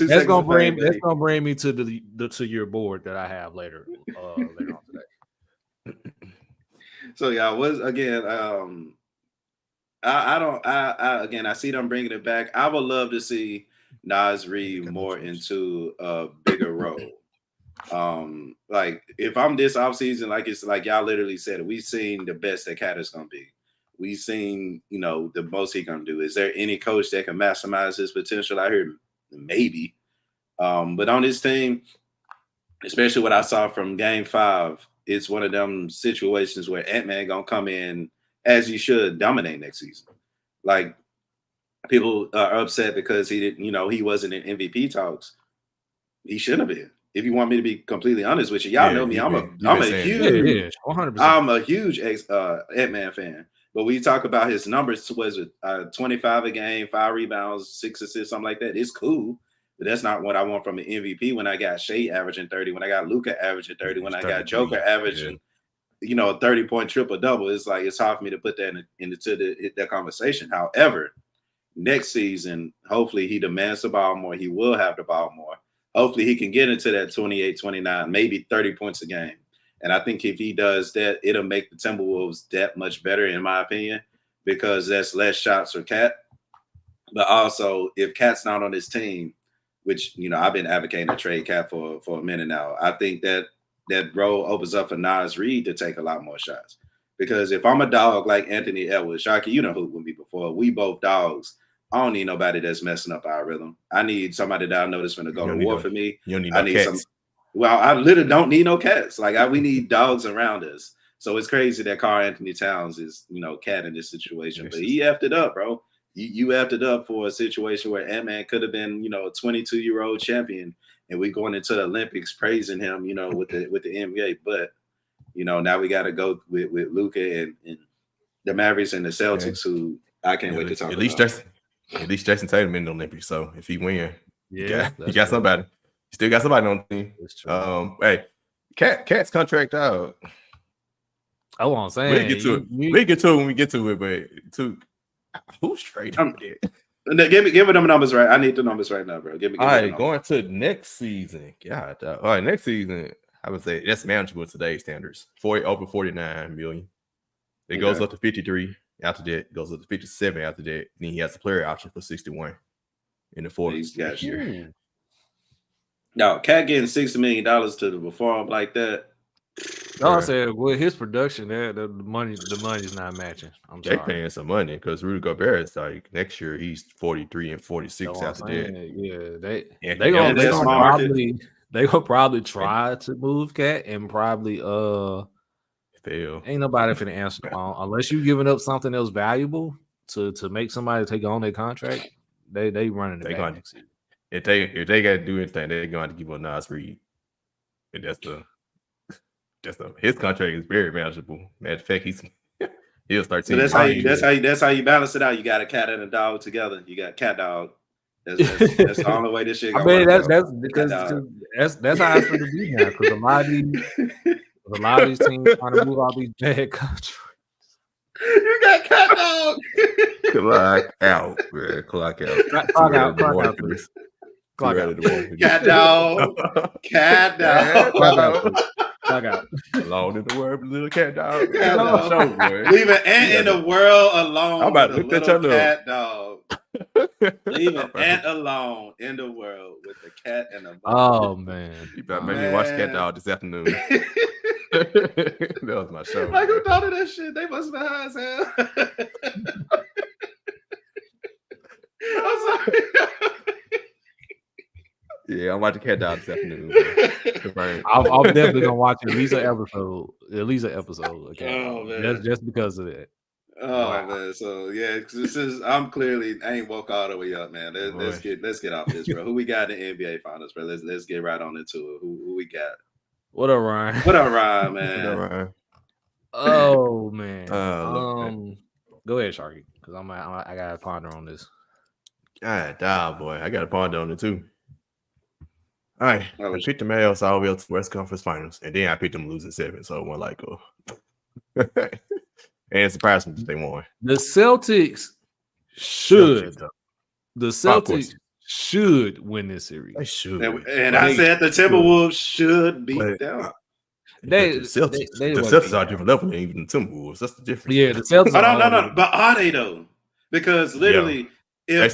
That's gonna bring me to your board that I have later on today. So yeah, I see them bringing it back. I would love to see Naz Reid more into a bigger role. Like if I'm this offseason, like it's like y'all literally said, we've seen the best that Cat is gonna be. We've seen, the most he can do. Is there any coach that can maximize his potential out here? Maybe. But on this team, especially what I saw from Game 5, it's one of them situations where Ant-Man gonna come in as he should dominate next season. Like people are upset because he didn't, he wasn't in MVP talks. He shouldn't have been. If you want me to be completely honest with you, y'all know me. I'm a huge Ant-Man fan. But when you talk about his numbers, was it 25 a game, 5 rebounds, 6 assists, something like that? It's cool, but that's not what I want from an MVP. When I got Shea averaging 30, when I got Luka averaging 30, when I got Joker averaging, a 30-point triple-double, it's like it's hard for me to put that into that conversation. However, next season, hopefully he demands the ball more. He will have the ball more. Hopefully he can get into that 28, 29, maybe 30 points a game. And I think if he does that, it'll make the Timberwolves that much better, in my opinion, because that's less shots for Cat. But also, if Cat's not on this team, which, I've been advocating to trade Cat for a minute now, I think that role opens up for Naz Reid to take a lot more shots. Because if I'm a dog like Anthony Edwards, Sharky, you know who with me before, we both dogs. I don't need nobody that's messing up our rhythm. I need somebody that I know that's going to go to war for me. You don't need I no need cats. Well, I literally don't need no cats. Like we need dogs around us. So it's crazy that Karl Anthony Towns is, cat in this situation. But he effed it up, bro. You effed it up for a situation where Ant-Man could have been, a 22-year-old champion, and we going into the Olympics praising him, with the NBA. But now we got to go with Luka and the Mavericks and the Celtics, who I can't wait to talk about. At least Jason Tatum in the Olympics. So if he win, you got true. somebody. You still got somebody on the team. That's true. Hey, Cat's contract out. That's what I'm saying. We'll get to it. We'll get to it when we get to it. But who's trading? Give me them numbers right. I need the numbers right now, bro. Give me. All right, going to next season. God. All right, next season. I would say that's manageable with today's standards. Over 49 million. It goes up to 53 after that. Goes up to 57 after that. Then he has a player option for 61 in the fourth year. Now, Cat getting $60 million to perform like that. No, I said with his production, the money's not matching. They paying some money because Rudy Gobert is like next year he's 43 and 46 after that. Yeah, they gonna probably try to move Cat and probably fail. Ain't nobody finna answer the phone unless you giving up something else valuable to make somebody take on their contract. They running the back next season. If they got to do anything, they're going to give up Nas Reed, and his contract is very manageable. Matter of fact, he'll start. So that's how you balance it out. You got a cat and a dog together. You got CatDog. That's the only way this shit. I mean, that's how it's going to be now because a lot of these teams trying to move all these bad contracts. You got CatDog. Clock out, man. Clock out. Clock out. CatDog. Alone in the world, little CatDog. Leave an ant in the world alone. I'm about to look at your CatDog. Leave an ant alone in the world with the cat and the Oh man. You better make me watch CatDog this afternoon. That was my show. Like who thought of that shit? They must have been high as hell. I'm sorry. Yeah, I'm watching CatDog this afternoon. I'm definitely gonna watch at least an episode. Okay, oh man, just because of that. Oh man, so yeah, I'm clearly ain't woke all the way up, man. Let's get off this, bro. Who we got in the NBA Finals, bro? Let's get right on into it. Who we got? What up, Ryan? What up, Ryan, man? What up, Ryan? Oh man. Go ahead, Sharky, because I gotta ponder on this. God, boy, I gotta ponder on it too. All right, I picked the Mavs all the way up to West Conference Finals, and then I picked them losing 7, so it went like, and it surprised me that they won. The Celtics should win this series. They should, and I said the Timberwolves should beat them. The Celtics are a different level than even the Timberwolves. That's the difference. Yeah, the Celtics. No. But are they though? Because literally. No. We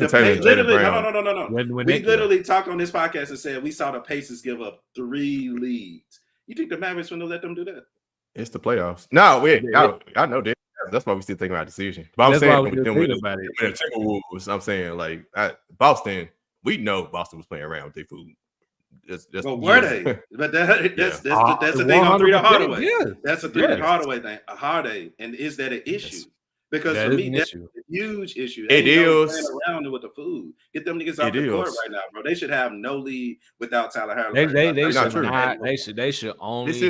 literally talked on this podcast and said we saw the Pacers give up 3 leads. You think the Mavericks will let them do that? It's the playoffs. No, I know that. That's why we still thinking about decision. But I'm saying with the Timberwolves, I'm saying like Boston. We know Boston was playing around with their food. Were they? But that's the thing on 3 Hardaway. Yeah. That's a 3 Hardaway thing. A Hardaway, and is that an issue? Because for me, that's a huge issue. It is playing around with the food. Get them niggas off the court right now, bro. They should have no lead without Tyler Harris. They should only. This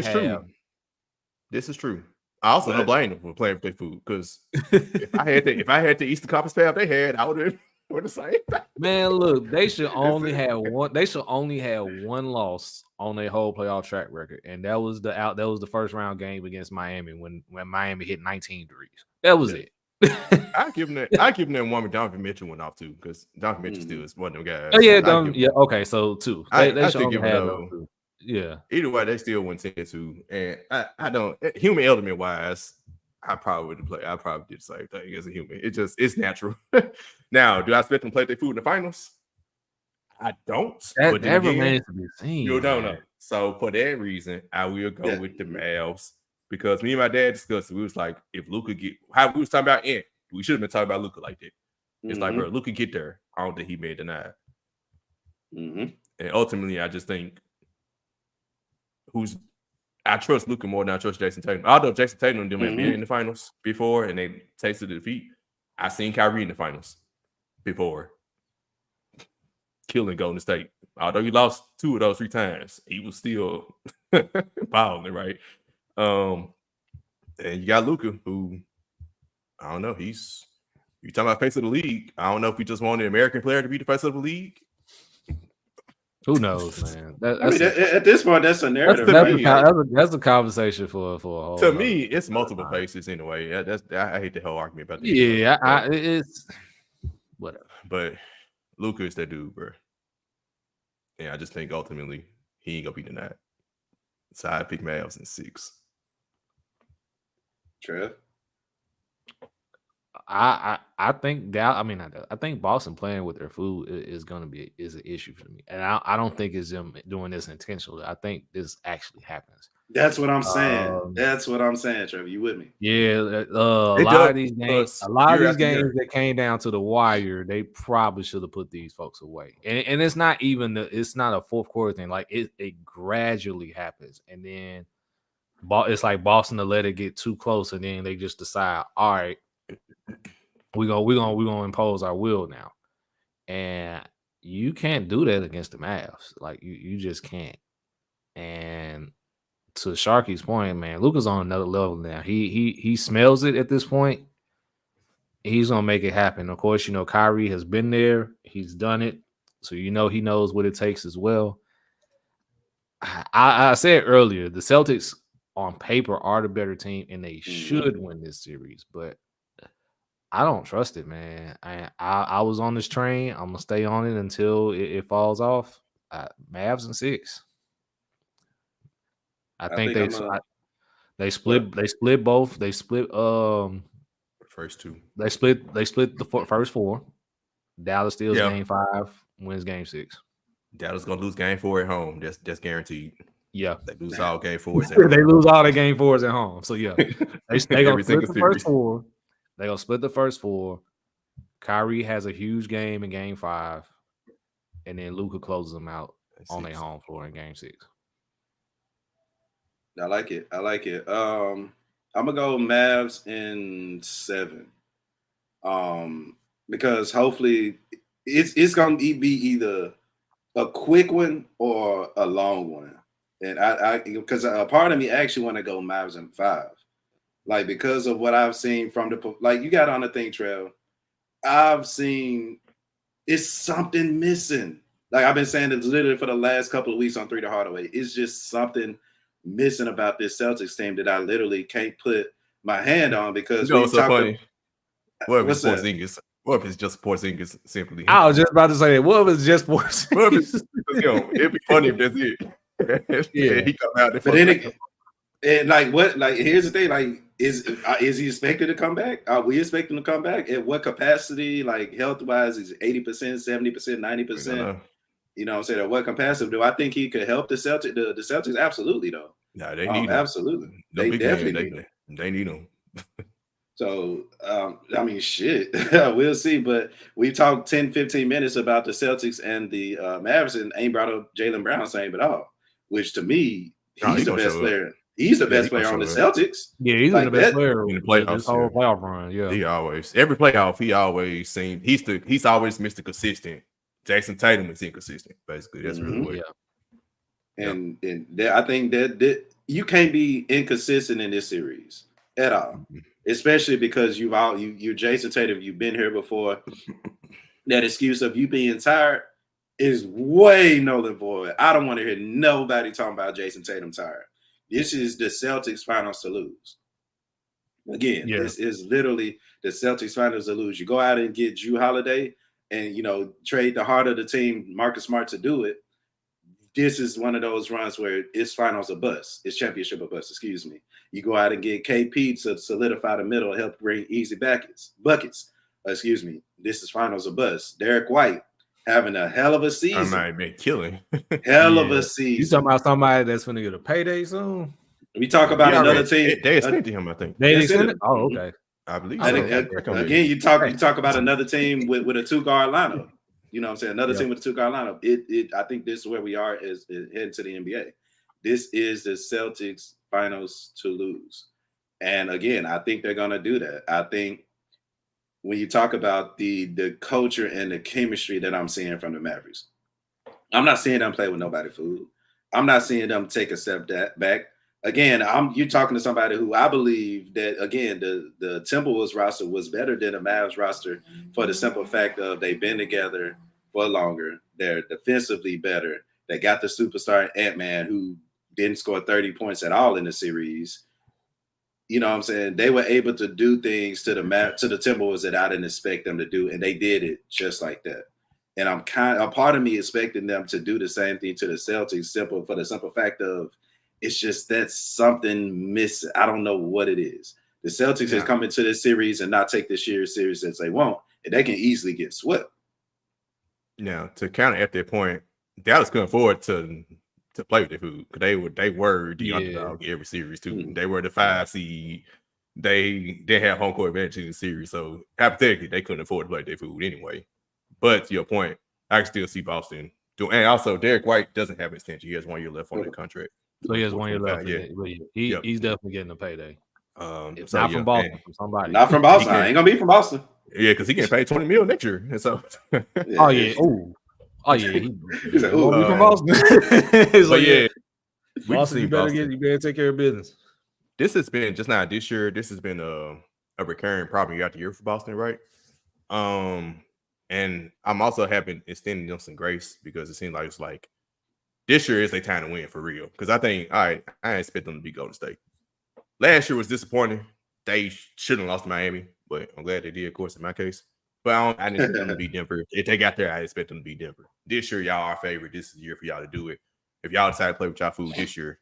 is true. I also don't blame them for playing with their food because if I had the Eastern Conference path they had, I would have the same thing. Man, look, they should only have one. They should only have one loss on their whole playoff track record, and that was the first round game against Miami when Miami hit 19 threes. That was it. I give them that one with Donovan Mitchell went off too because Donovan Mitchell still is one of them guys. Oh yeah, okay, so 2. They should only have those 2. Yeah. Either way, they still went 10-2, and I don't human element wise. I probably would play. I probably did the same thing as a human. It's natural. Now, do I expect them to play their food in the finals? I don't. That remains to be seen. You don't know. So for that reason, I will go with the Mavs because me and my dad discussed it. We was like, if Luka how we was talking about Ant, we should have been talking about Luka like that. It's like, bro, Luka get there. I don't think he made denied. Mm-hmm. And ultimately, I just think I trust Luka more than I trust Jason Tatum. Although Jason Tatum didn't been in the finals before and they tasted the defeat, I seen Kyrie in the finals before, killing Golden State. Although he lost 2 of those 3 times, he was still balling, right? And you got Luka, who I don't know. You talking about face of the league? I don't know if we just want an American player to be the face of the league. Who knows, man? At this point, that's a narrative. That's a conversation for a whole. To me, it's multiple faces anyway. I hate the whole argument about that. Yeah, it's whatever. But Luka is that dude, bro. And I just think ultimately he ain't gonna be denied. So I pick Mavs in 6. Trev? I think I think Boston playing with their food is going to be an issue for me, and I don't think it's them doing this intentionally. I think this actually happens. That's what I'm saying. That's what I'm saying, Trevor. You with me? Yeah, a lot of these games that came down to the wire, they probably should have put these folks away. And it's not even it's not a fourth quarter thing. Like it gradually happens, and then it's like Boston to let it get too close, and then they just decide, all right, we're gonna impose our will now. And you can't do that against the Mavs. Like you just can't. And to Sharky's point, man, Luka's on another level now. He smells it at this point. He's gonna make it happen. Of course, Kyrie has been there. He's done it. So he knows what it takes as well. I said earlier, the Celtics on paper are the better team, and they should win this series, but I don't trust it, man. I was on this train. I'm gonna stay on it until it falls off. Mavs in 6. I think they split both. They split first 2. They split the first 4. Dallas steals game 5, wins game 6. Dallas gonna lose game 4 at home. That's guaranteed. Yeah, they lose all game 4s. They lose all their game 4s at home. So yeah, they gonna split the first 4. They gonna split the first 4. Kyrie has a huge game in game 5, and then Luka closes them out on their home floor in game 6. I like it. I'm gonna go Mavs in 7. Because hopefully it's gonna be either a quick one or a long one. And I because a part of me actually want to go Mavs in 5. Like, because of what I've seen from you got on the thing, Trev. I've seen it's something missing. Like, I've been saying it literally for the last couple of weeks on 3 the Hardaway. It's just something missing about this Celtics team that I literally can't put my hand on because it's so funny. What if it's just Porzingis simply? I was just about to say that. What if it's just Porzingis? It'd be funny if that's it. Yeah, he come out. But then here's the thing. Like, is he expected to come back? Are we expecting to come back? At what capacity? Like, health-wise, is 80%, 70%, 90%? You know what I'm saying? At what capacity? Do I think he could help the Celtics? The Celtics? Absolutely, though. No, they need him. Absolutely. They definitely need him. They need him. So, I mean, shit. We'll see. But we talked 10, 15 minutes about the Celtics and the Mavericks and ain't brought up Jaylen Brown same at all, which to me, he's the best player. He's the best player on the Celtics. Yeah, he's the best player in the playoffs. This whole playoff run. Yeah, he always every playoff. He always seemed he's always Mr. Consistent. Jason Tatum is inconsistent. Basically, that's really what. Yeah. And I think that you can't be inconsistent in this series at all, especially because you're Jason Tatum. You've been here before. That excuse of you being tired is way null and void. I don't want to hear nobody talking about Jason Tatum tired. This is the Celtics finals to lose. Again, This is literally the Celtics finals to lose. You go out and get Jrue Holiday and, trade the heart of the team, Marcus Smart, to do it. This is one of those runs where it's finals a bust. It's championship a bust, excuse me. You go out and get KP to solidify the middle and help bring easy buckets. Excuse me. This is finals a bust. Derek White having a hell of a season. I might be killing. Hell of a season. You talking about somebody that's going to get a payday soon? We talk about another team. They extended him, I think. They extended? Oh, okay. I believe. And So. again, you talk about another team with a 2-guard lineup. You know what I'm saying? Another team with a 2-guard lineup. I think this is where we are is heading to the NBA. This is the Celtics finals to lose. And again, I think they're gonna do that. I think when you talk about the culture and the chemistry that I'm seeing from the Mavericks, I'm not seeing them play with nobody food. I'm not seeing them take a step back. Again, you're talking to somebody who I believe that, again, the Timberwolves roster was better than the Mavs roster for the simple fact of they've been together for longer. They're defensively better. They got the superstar Ant-Man who didn't score 30 points at all in the series. You know what I'm saying? They were able to do things to the Timberwolves that I didn't expect them to do, and they did it just like that. And a part of me expecting them to do the same thing to the Celtics, for the simple fact of it's just that's something missing. I don't know what it is. The Celtics has come into this series and not take this year serious as they want, and they can easily get swept. Now, to counter at that point, Dallas couldn't afford to play with their food because they were the underdog every series too. Mm-hmm. They were the 5 seed. They had home court advantage in the series, so hypothetically they couldn't afford to play their food anyway. But to your point, I can still see Boston doing. And also, Derek White doesn't have an extension; he has 1 year left on that contract. So he has 1 year left. He's definitely getting a payday. Not from Boston, from somebody. Not from Boston. I ain't gonna be from Boston. Yeah, because he can pay $20 million next year, and so. Oh yeah. He's like, we from Boston. So yeah, Boston, you better take care of business. This has been just not this year. This has been a recurring problem year after year for Boston, right? And I'm also having extending them some grace because it seems like it's like this year is their time to win for real. Because I think, all right, I expect them to beat Golden State. Last year was disappointing. They shouldn't have lost to Miami, but I'm glad they did, of course, in my case. But I didn't expect them to beat Denver. If they got there, I expect them to beat Denver. This year, y'all are favorite. This is the year for y'all to do it. If y'all decide to play with y'all food this year,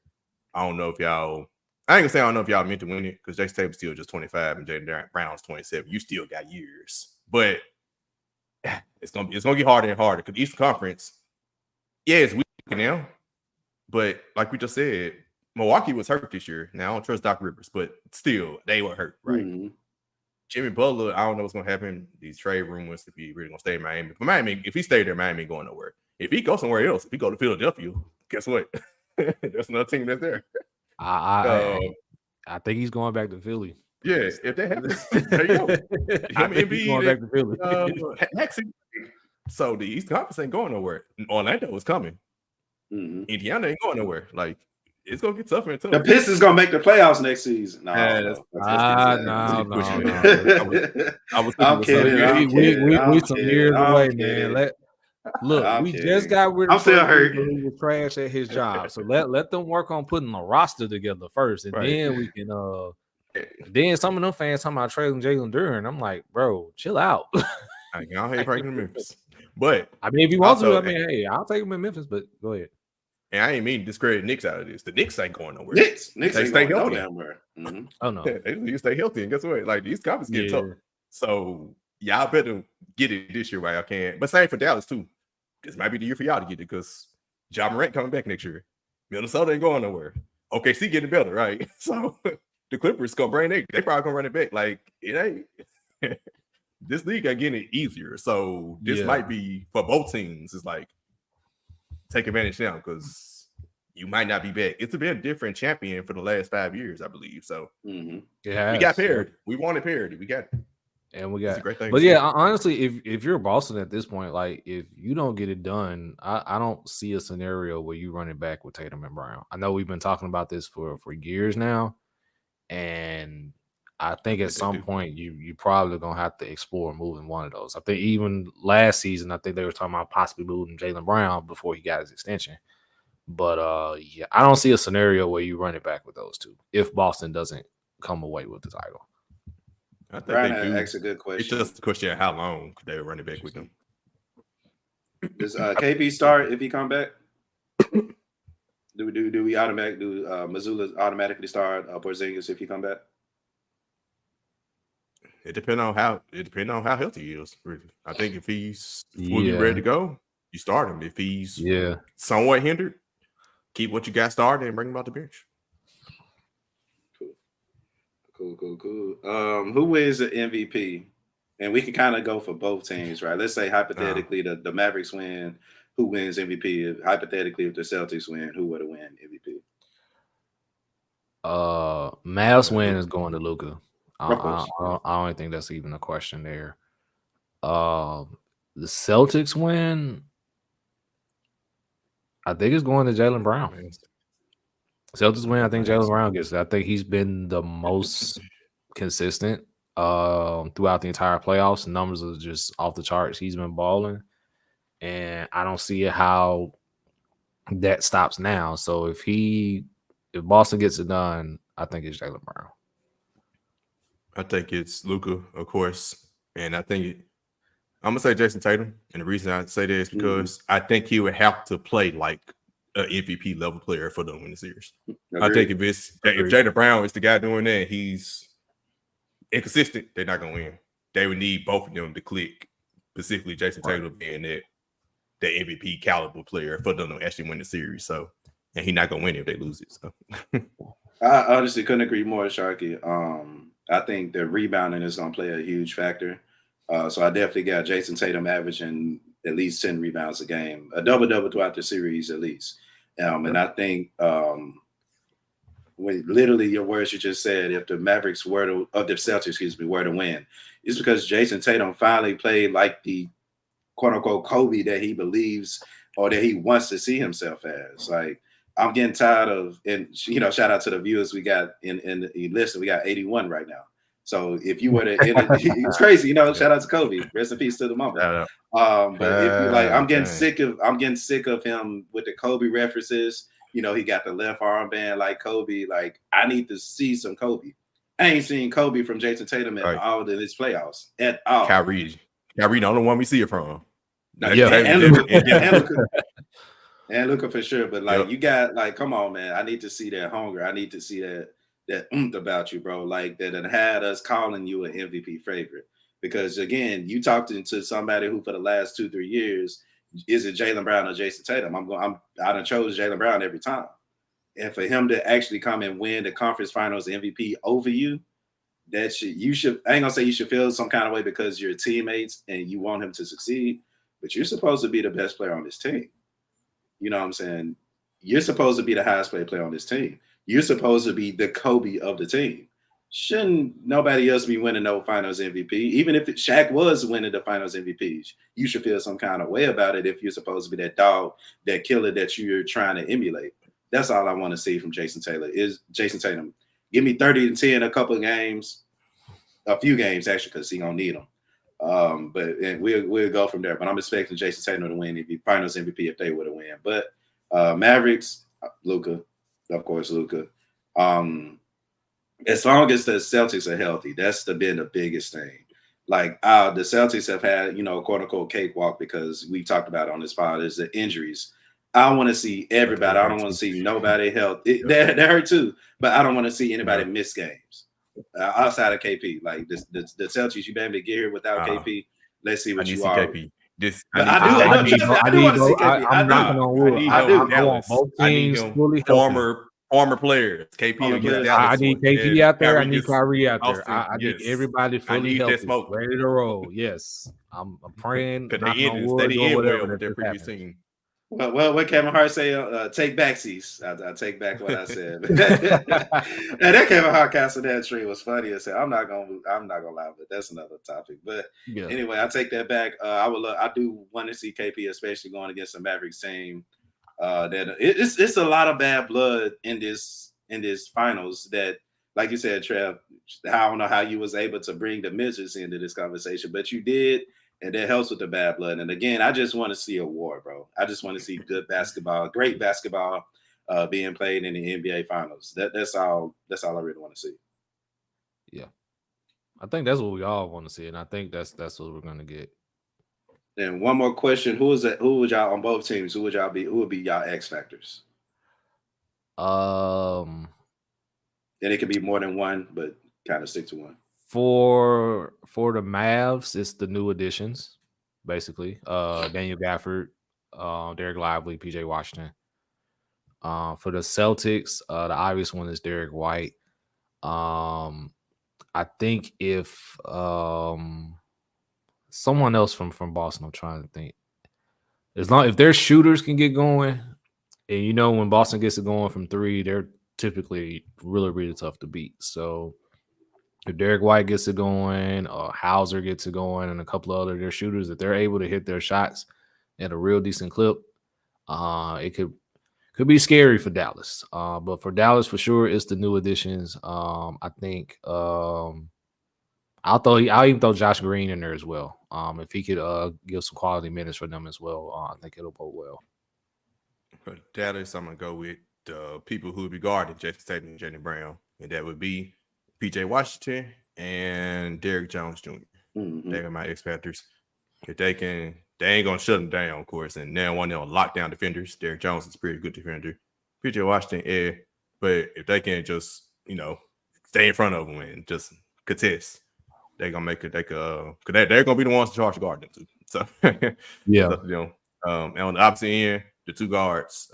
I don't know if y'all – I ain't going to say I don't know if y'all meant to win it because Jason Tatum's still just 25 and Jaylen Brown's 27. You still got years. But it's gonna get harder and harder because Eastern Conference, it's weak now. But like we just said, Milwaukee was hurt this year. Now, I don't trust Doc Rivers, but still, they were hurt, right? Mm-hmm. Jimmy Butler, I don't know what's going to happen. These trade rumors if he really going to stay in Miami. But Miami, if he stayed there, Miami ain't going nowhere. If he goes somewhere else, if he go to Philadelphia, guess what? There's another team that's there. I think he's going back to Philly. Yeah, if that happens, there you go. I think he's going back to Philly. So the East Conference ain't going nowhere. Orlando is coming. Mm-hmm. Indiana ain't going nowhere. Like, it's gonna get tougher and tougher. The Pistons gonna make the playoffs next season. No. I'm kidding. We some years away, man. We just got rid of. I'm still hurt. He was trash at his job, so let them work on putting a roster together first, and then we can. Then some of them fans talking about trading Jalen Duren. I'm like, bro, chill out. I hate breaking Memphis, but I mean, if you want to, I mean, hey, I'll take him in Memphis. But go ahead. And I ain't mean to discredit Knicks out of this. The Knicks ain't going nowhere. Knicks they ain't stay going healthy. Nowhere. Mm-hmm. Oh no, they stay healthy. And guess what? Like these conferences get tough. So y'all better get it this year while y'all can. But same for Dallas too. This might be the year for y'all to get it because Ja Morant coming back next year. Minnesota ain't going nowhere. OKC getting better, right? So the Clippers gonna bring they probably gonna run it back. Like it ain't. This league ain't getting it easier. So this might be for both teams. It's like take advantage now because you might not be back. It's been a different champion for the last 5 years, I believe. So we got parity. We wanted parity. We got it. And we got a great thing. But honestly, if you're Boston at this point, like if you don't get it done, I don't see a scenario where you run it back with Tatum and Brown. I know we've been talking about this for years now, and I think at some point you probably gonna have to explore moving one of those. I think even last season, I think they were talking about possibly moving Jaylen Brown before he got his extension. But I don't see a scenario where you run it back with those two if Boston doesn't come away with the title. I think Brian asks a good question. It's just a question of how long could they run it back with them. Does KP start if he come back? Do we Mazzulla automatically start Porzingis if he come back? It depends on how healthy he is. Really, I think if he's fully ready to go, you start him. If he's somewhat hindered, keep what you got started and bring him out the bench. Cool. Who wins the MVP? And we can kind of go for both teams, right? Let's say hypothetically the Mavericks win. Who wins MVP? Hypothetically, if the Celtics win, who would have win MVP? Mavs win is going to Luka. Of course. I don't think that's even a question there. The Celtics win. I think it's going to Jaylen Brown. Celtics win. I think Jaylen Brown gets it. I think he's been the most consistent throughout the entire playoffs. The numbers are just off the charts. He's been balling, and I don't see how that stops now. So if Boston gets it done, I think it's Jaylen Brown. I think it's Luka, of course, and I think I'm gonna say Jason Tatum. And the reason I say that is because I think he would have to play like an MVP level player for them to win the series. Agreed. I think if Jaylen Brown is the guy doing that, he's inconsistent. They're not gonna win. They would need both of them to click, specifically Jason Tatum being that MVP caliber player for them to actually win the series. So, and he's not gonna win if they lose it. So, I honestly couldn't agree more, Sharky. I think the rebounding is going to play a huge factor. So I definitely got Jason Tatum averaging at least 10 rebounds a game, a double-double throughout the series at least. And I think when literally your words you just said, if the Mavericks were to, or the Celtics, were to win, it's because Jason Tatum finally played like the quote-unquote Kobe that he believes or that he wants to see himself as. Like, I'm getting tired of, and shout out to the viewers we got in the list. We got 81 right now. So if you were to, it's crazy, shout out to Kobe. Rest in peace to the moment. But if you like, I'm getting sick of him with the Kobe references. He got the left armband like Kobe. Like, I need to see some Kobe. I ain't seen Kobe from Jason Tatum at all in his playoffs at all. Kyrie, the only one we see it from. And Luka for sure, but like you got like, come on, man. I need to see that hunger. I need to see that about you, bro. Like that had us calling you an MVP favorite. Because again, you talked to somebody who for the last 2-3 years, is it Jaylen Brown or Jason Tatum? I done chose Jaylen Brown every time. And for him to actually come and win the conference finals MVP over you, I ain't gonna say you should feel some kind of way because you're teammates and you want him to succeed, but you're supposed to be the best player on this team. You know what I'm saying? You're supposed to be the highest paid player on this team. You're supposed to be the Kobe of the team. Shouldn't nobody else be winning no finals MVP? Even if Shaq was winning the finals MVPs, you should feel some kind of way about it if you're supposed to be that dog, that killer that you're trying to emulate. That's all I want to see from Jason Tatum. Give me 30-10 a couple of games, a few games actually, because he's gonna need them. But we'll go from there. But I'm expecting Jason Tatum to win finals MVP if they would have win. But Mavericks, Luka, of course, Luka. As long as the Celtics are healthy, that's been the biggest thing. Like the Celtics have had, quote unquote cakewalk because we talked about it on this pod is the injuries. I want to see everybody. I don't want to see nobody healthy. That hurt too, but I don't want to see anybody miss games. Outside of KP, like the Celtics, you better get here without KP. Let's see what you are. KP. I'm knocking on wood. I want both teams fully healthy. Former players. KP against Dallas. I need KP out there. I need Kyrie out there. I need everybody fully healthy, ready to roll. Yes, I'm praying. They end well with their previous team. Well, what Kevin Hart say? Take backsies. I take back what I said. And that Kevin Hart castle that tree was funny as hell. I'm not gonna lie, but that's another topic. But anyway, I take that back. I do want to see KP, especially going against the Mavericks team. That it's a lot of bad blood in this finals. That, like you said, Trev, I don't know how you was able to bring the midgets into this conversation, but you did. And that helps with the bad blood. And again, I just want to see a war, bro. I just want to see good basketball, great basketball being played in the NBA finals. That's all I really want to see. Yeah. I think that's what we all want to see. And I think that's what we're gonna get. And one more question. Who would y'all on both teams? Who would be y'all X factors? And it could be more than one, but kind of stick to one. For the Mavs, it's the new additions, basically. Daniel Gafford, Derek Lively, PJ Washington. For the Celtics, the obvious one is Derek White. I think if someone else from Boston, I'm trying to think. If their shooters can get going, and when Boston gets it going from 3, they're typically really, really tough to beat. So if Derek White gets it going, or Hauser gets it going, and a couple of other their shooters, if they're able to hit their shots at a real decent clip, it could be scary for Dallas. But for Dallas, for sure, it's the new additions. I think I'll even throw Josh Green in there as well. If he could give some quality minutes for them as well, I think it'll bode well. For Dallas, I'm gonna go with the people who would be guarding Jason Tatum and Jaylen Brown, and that would be PJ Washington and Derrick Jones Jr. Mm-hmm. They are my X factors. If they ain't gonna shut them down, of course, and now one of them lockdown defenders. Derrick Jones is a pretty good defender. PJ Washington, but if they can just stay in front of them and just contest, they're gonna make it. Because they're gonna be the ones to charge the guard them too. So yeah. And on the opposite end, the 2 guards,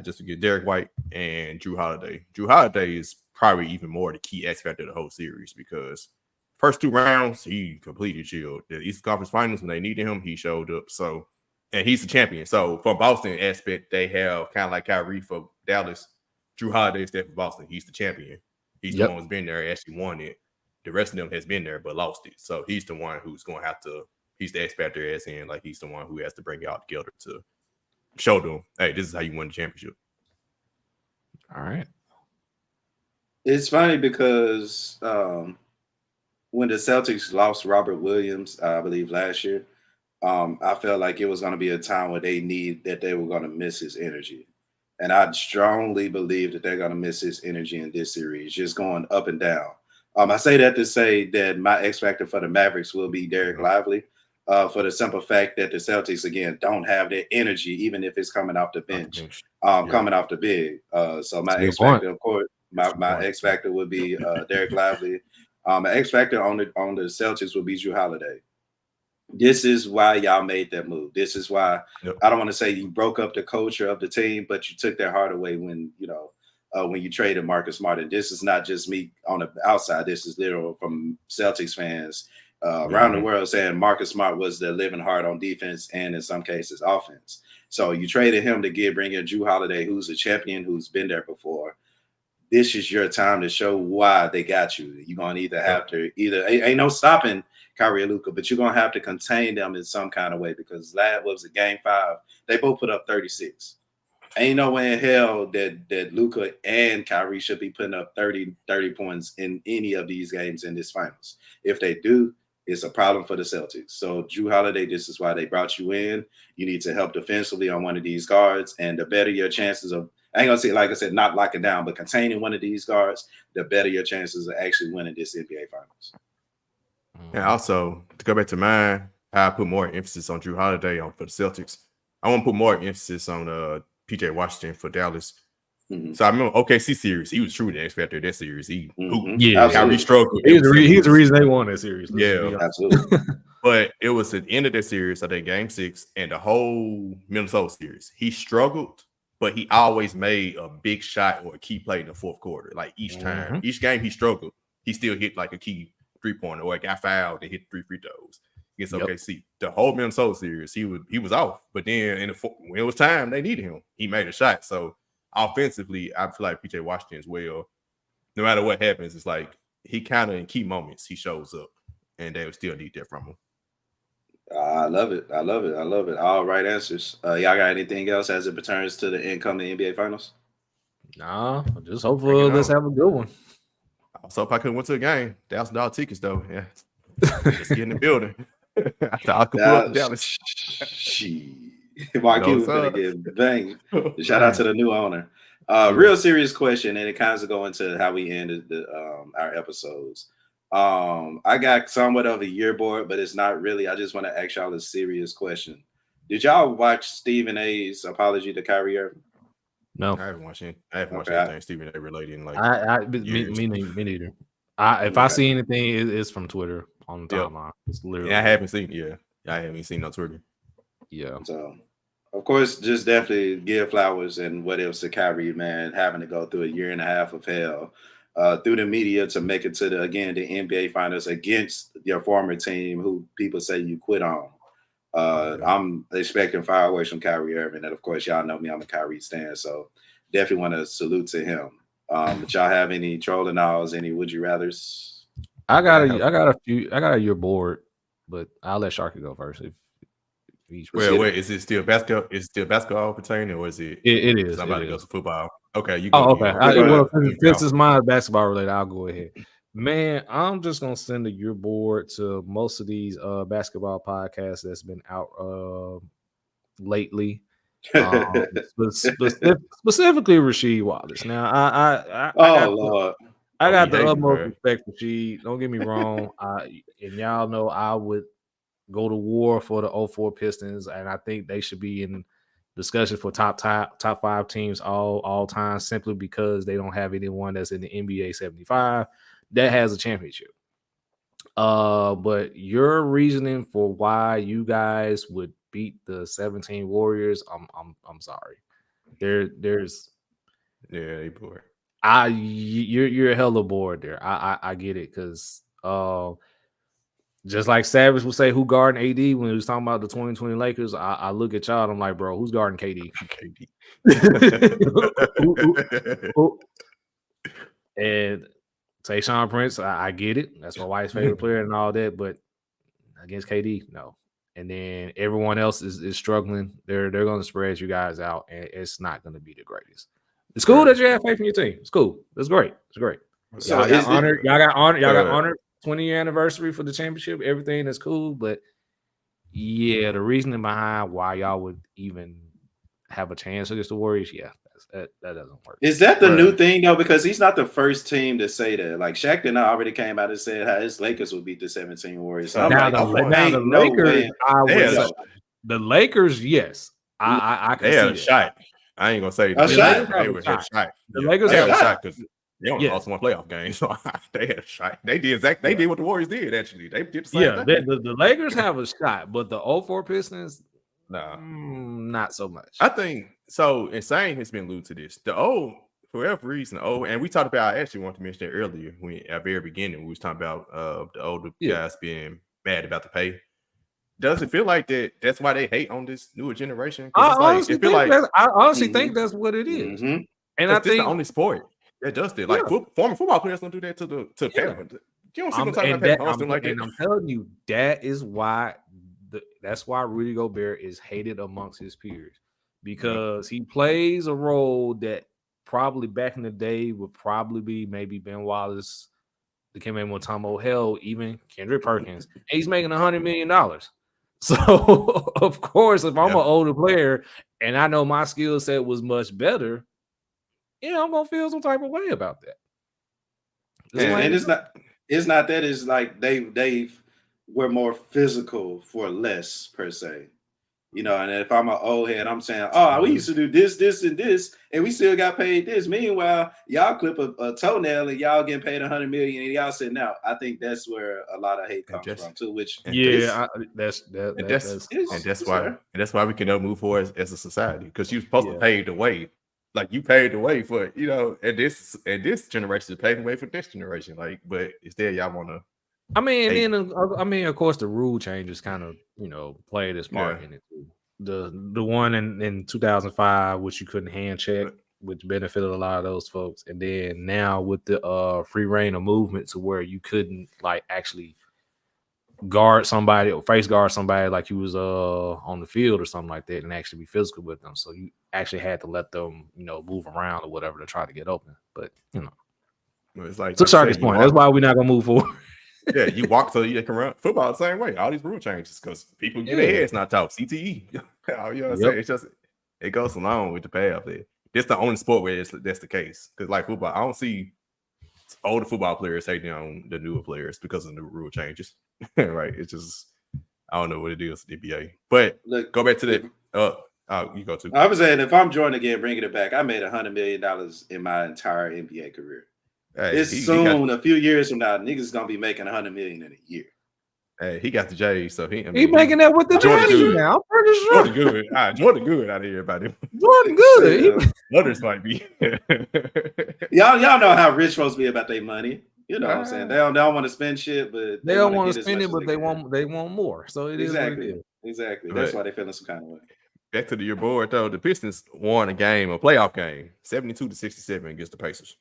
just to get Derek White and Drew Holiday. Drew Holiday is probably even more the key X factor of the whole series because first 2 rounds, he completely chilled. The Eastern Conference Finals, when they needed him, he showed up. So, and he's the champion. So, from Boston aspect, they have kind of like Kyrie for Dallas. Drew Holiday is there for Boston. He's the champion. He's the one who's been there, actually won it. The rest of them has been there, but lost it. So, he's the one who's going to have to, he's the X factor as in, like, he's the one who has to bring it out together to show them, hey, this is how you win the championship. All right. It's funny because when the Celtics lost Robert Williams, I believe last year, I felt like it was going to be a time where they were going to miss his energy. And I strongly believe that they're going to miss his energy in this series, just going up and down. I say that to say that my X factor for the Mavericks will be Derek Lively, for the simple fact that the Celtics, again, don't have that energy, even if it's coming off the bench, coming off the big. So my X factor, of course, my X factor would be Derek Lively. My X factor on the Celtics would be Drew Holiday. This is why y'all made that move. This is why I don't want to say you broke up the culture of the team, but you took their heart away when you traded Marcus Smart. And this is not just me on the outside. This is literal from Celtics fans around the world saying Marcus Smart was the living heart on defense and in some cases offense. So you traded him to bring in Drew Holiday, who's a champion, who's been there before. This is your time to show why they got you. You're going to either have to ain't no stopping Kyrie and Luka, but you're going to have to contain them in some kind of way because that was a game 5. They both put up 36. Ain't no way in hell that Luka and Kyrie should be putting up 30 points in any of these games in this finals. If they do, it's a problem for the Celtics. So Drew Holiday, this is why they brought you in. You need to help defensively on one of these guards, and the better your chances of, I ain't gonna say, like I said, not locking down, but containing one of these guards, the better your chances of actually winning this NBA Finals. And also, to go back to mine, I put more emphasis on Drew Holiday for the Celtics. I want to put more emphasis on PJ Washington for Dallas. Mm-hmm. So I remember OKC series, he was true the X factor of that series. He Kyrie struggled. He's the reason they won that series. Absolutely. But it was at the end of that series, I think game 6, and the whole Minnesota series. He struggled, but he always made a big shot or a key play in the fourth quarter. Like each time, each game he struggled, he still hit like a key 3-pointer or got fouled and hit 3 free throws against OKC. The whole Minnesota series, he was off. But then when it was time, they needed him. He made a shot. So offensively, I feel like PJ Washington as well. No matter what happens, it's like he kind of in key moments he shows up, and they would still need that from him. I love it. All right answers. Y'all got anything else as it pertains to the incoming NBA Finals? Nah, just hopefully let's have a good one. I was hoping I could have went to a game. $1,000 tickets though. Yeah, just get in the building. I could pull up Dallas. Mark, you was gonna get banged. Shout out to the new owner. Real serious question, and it kind of go into how we ended our episodes. I got somewhat of a yearboard, but it's not really. I just want to ask y'all a serious question. Did y'all watch Stephen A's apology to Kyrie Irving? No, I haven't watched anything Stephen A related in like me neither. If I see anything, it's from Twitter on the timeline. It's literally. I haven't seen. Yeah, I haven't seen no Twitter. Yeah. So, of course, just definitely give flowers and what else to Kyrie, man, having to go through a year and a half of hell. through the media to make it to the NBA Finals against your former team, who people say you quit on. I'm expecting fireworks from Kyrie Irving, and of course, y'all know me. I'm a Kyrie stan, so definitely want to salute to him. But y'all have any trolling alls, any would you rather's? I got a few. I got your board, but I'll let Sharky go first. If wait, is it still basketball? Is it still basketball pertaining, or is it? It is. Somebody goes to football. Okay, you go. Oh, okay. This is my basketball related. I'll go ahead. Man, I'm just gonna send your board to most of these basketball podcasts that's been out lately. Specifically Rasheed Wallace. Now, I got the utmost respect for Rasheed. Don't get me wrong. And y'all know I would go to war for the 04 Pistons, and I think they should be in discussion for top 5 teams all time, simply because they don't have anyone that's in the NBA 75 that has a championship. But your reasoning for why you guys would beat the 17 Warriors, I'm sorry. There's they bored. You're hella bored there. I get it, because just like Savage would say, who guarding AD when he was talking about the 2020 Lakers, I look at y'all and I'm like, bro, who's guarding KD? And Tayshaun Prince, I get it. That's my wife's favorite player and all that, but against KD, no. And then everyone else is struggling. They're going to spread you guys out, and it's not going to be the greatest. It's cool that you have faith in your team. It's cool. It's great. It's great. So y'all got honored 20-year anniversary for the championship. Everything is cool, but yeah, the reasoning behind why y'all would even have a chance against the Warriors, that doesn't work. Is that the new thing though? Because he's not the first team to say that. Like Shaq and I already came out and said how his Lakers would beat the 17 Warriors. So the Lakers, yes, I can see that. Shot. I ain't gonna say a shot. They were shot. The Lakers had a shot because they only lost one playoff game, so they had a shot. They did what the Warriors did. Actually, they did the same thing. The Lakers have a shot, but the 04 Pistons, not so much. I think so. Insane has been alluded to this. For whatever reason, and we talked about. I actually wanted to mention that earlier at the very beginning. We was talking about the older guys being mad about the pay. Does it feel like that? That's why they hate on this newer generation. I honestly think that's what it is. Mm-hmm. And I think it's the only sport that does that. Like former football players don't do that to parents. You don't see them talking about parents like that. And I'm telling you, that is why that's why Rudy Gobert is hated amongst his peers, because he plays a role that probably back in the day would probably be maybe Ben Wallace, the Dikembe Mutombo, hell, even Kendrick Perkins. And he's making $100 million. So, of course, if I'm an older player and I know my skill set was much better, I'm going to feel some type of way about that. And it's not that. It's like they were more physical for less, per se. And if I'm an old head, I'm saying, we used to do this, and this, and we still got paid this. Meanwhile, y'all clip a toenail and y'all getting paid $100 million and y'all sitting out. I think that's where a lot of hate comes from too. That's why we can move forward as a society, because you're supposed to pave the way. Like you paved the way for and this generation is paving the way for this generation. Like, but instead y'all want to. Of course, the rule changes kind of, play this part in it too. The one in 2005, which you couldn't hand check, which benefited a lot of those folks, and then now with the free reign of movement to where you couldn't like actually guard somebody or face guard somebody like you was on the field or something like that, and actually be physical with them. So you actually had to let them, move around or whatever to try to get open. But it's like to Sharky's point, that's why we're not gonna move forward. Yeah, you walk so you can run football the same way. All these rule changes because people get their heads not taught. CTE. It's just it goes along with the path there. This the only sport where that's the case. Because like football, I don't see older football players hating on the newer players because of the rule changes. Right? It's just I don't know what it is with the NBA. But look, go back to the you go to. I was saying if I'm Jordan again, bringing it back, I made $100 million in my entire NBA career. Hey, a few years from now, niggas gonna be making $100 million in a year. Hey, he got the J, so he making that with the Jordan J's good. now. I'm pretty sure. Jordan good. Jordan good out of here about him. Jordan good. Others might be. Y'all know how rich folks be about their money. You know what I'm saying? They don't want to spend shit, but They don't want to spend it, but they want more. So it is what it is. Exactly. That's why they feeling some kind of way. Back to your board though, the Pistons won a playoff game, 72-67 against the Pacers.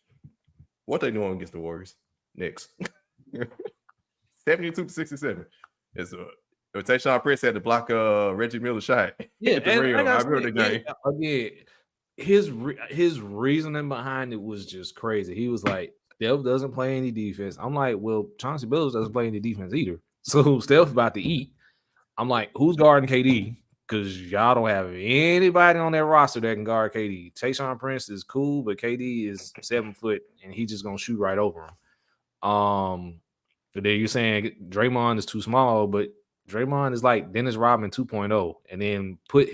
What they doing against the Warriors next? 72-67. It's Tayshaun Prince had to block Reggie Miller's shot. Yeah, the rim. I remember the game. Again, his reasoning behind it was just crazy. He was like, Steph doesn't play any defense. I'm like, well, Chauncey Billups doesn't play any defense either. So Steph about to eat. I'm like, who's guarding KD? Because y'all don't have anybody on that roster that can guard KD. Tayshaun Prince is cool, but KD is 7 foot and he's just gonna shoot right over him. But then you're saying Draymond is too small, but Draymond is like Dennis Rodman 2.0, and then put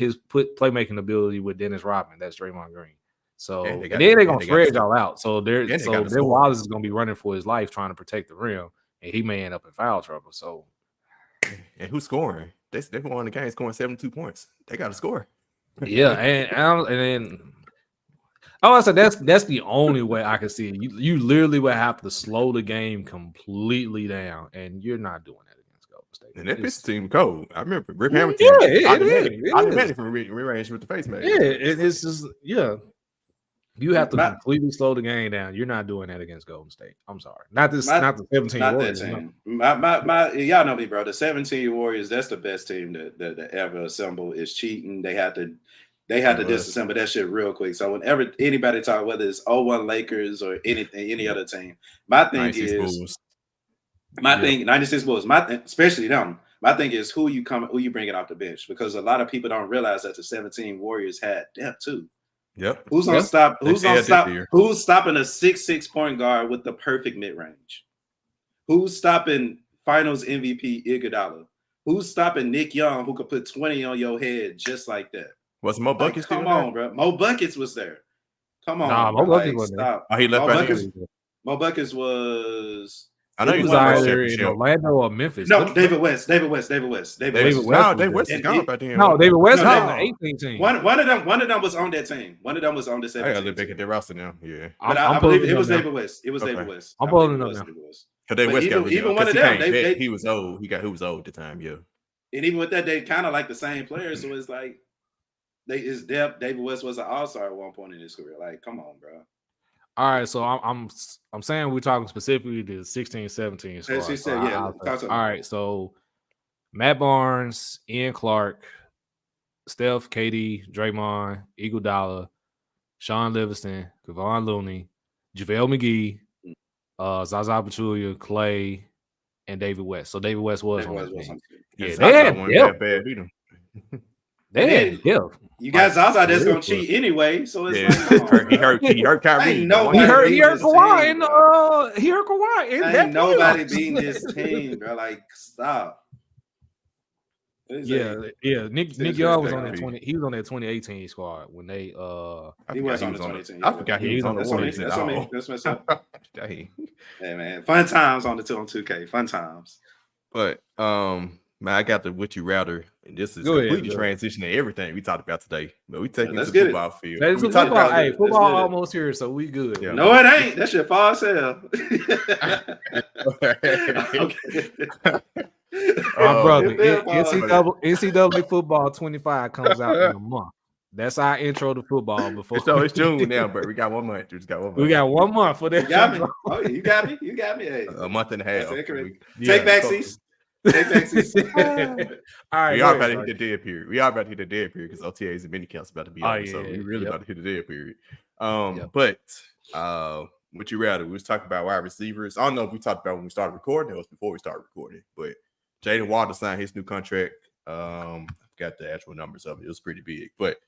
playmaking ability with Dennis Rodman. That's Draymond Green. So and then they're gonna spread y'all out. So their Wallace is gonna be running for his life trying to protect the rim, and he may end up in foul trouble. So, and who's scoring? They won the game scoring 72 points. They got to score. Yeah, and then I said that's the only way I can see it. You literally would have to slow the game completely down, and you're not doing that against Golden State. And that Pistons team cold. I remember Rip Hamilton. Automatic from range with the face mask. Yeah, it's just You have to completely slow the game down. You're not doing that against Golden State. I'm sorry. Not the 17 Warriors. That team. My y'all know me, bro. The 17 Warriors, that's the best team that ever assembled. Is cheating. They had to disassemble that shit real quick. So whenever anybody talk, whether it's 0-1 Lakers or any other team, my thing is Bulls. 96 Bulls. Especially them. My thing is who you bringing off the bench, because a lot of people don't realize that the 17 Warriors had depth too. Yep. Who's gonna stop? Who's stopping a 6'6" point guard with the perfect mid range? Who's stopping Finals MVP Iguodala? Who's stopping Nick Young, who could put 20 on your head just like that? Was Mo Buckets? Come on, bro. Mo Buckets was there. Come on. Nah, Mo Buckets wasn't there. Oh, he left. Mo Buckets was. I know he was either in Orlando or Memphis. No, David West. David West is gone by then. No, David West was on the 18 team. One of them was on that team. One of them was on the 17. I gotta look back at their roster now. Yeah, but I believe it was David West. It was David West. I'm pulling it up now. Because West got even one of them, he was old. Who was old at the time. Yeah, and even with that, they kind of like the same players. So it's like his depth. David West was an all-star at one point in his career. Like, come on, bro. All right, so I'm saying we're talking specifically the 16-17 squad. So all right, so Matt Barnes, Ian Clark, Steph, KD, Draymond, Iguodala, Sean Livingston, Kevon Looney, JaVale McGee, Zaza Pachulia, Clay, and David West. So David West was on the team. Yeah, they had bad beat him. They had depth. You got Zaza that's gonna cheat anyway, so it's he hurt Kyrie. He hurt Kawhi, and ain't nobody beating this team, bro. Like, stop. Yeah. Nick Young was on that 20. He was on that 2018 squad when they he was on the 2018. I forgot he was on the Warriors. That's messed up. Hey man, fun times on 2K. Fun times. But man, I got the would you rather, and this is completely transitioning everything we talked about today. But we taking it to the football field. Football almost here, so we good. Yeah. No, it ain't. That shit far sale. Brother, NCAA football 25 comes out in a month. That's our intro to football. Before so it's June now, but we got 1 month. We got 1 month for that. You got me. Oh, you got me. Hey. A month and a half. Take back seats. All right, we are about to hit the dead period. Because OTAs and mini camps about to be on, so we really about to hit the dead period. But would you rather? We was talking about wide receivers. I don't know if we talked about when we started recording. It was before we started recording. But Jaden Walter signed his new contract. I forgot the actual numbers of it. It was pretty big. But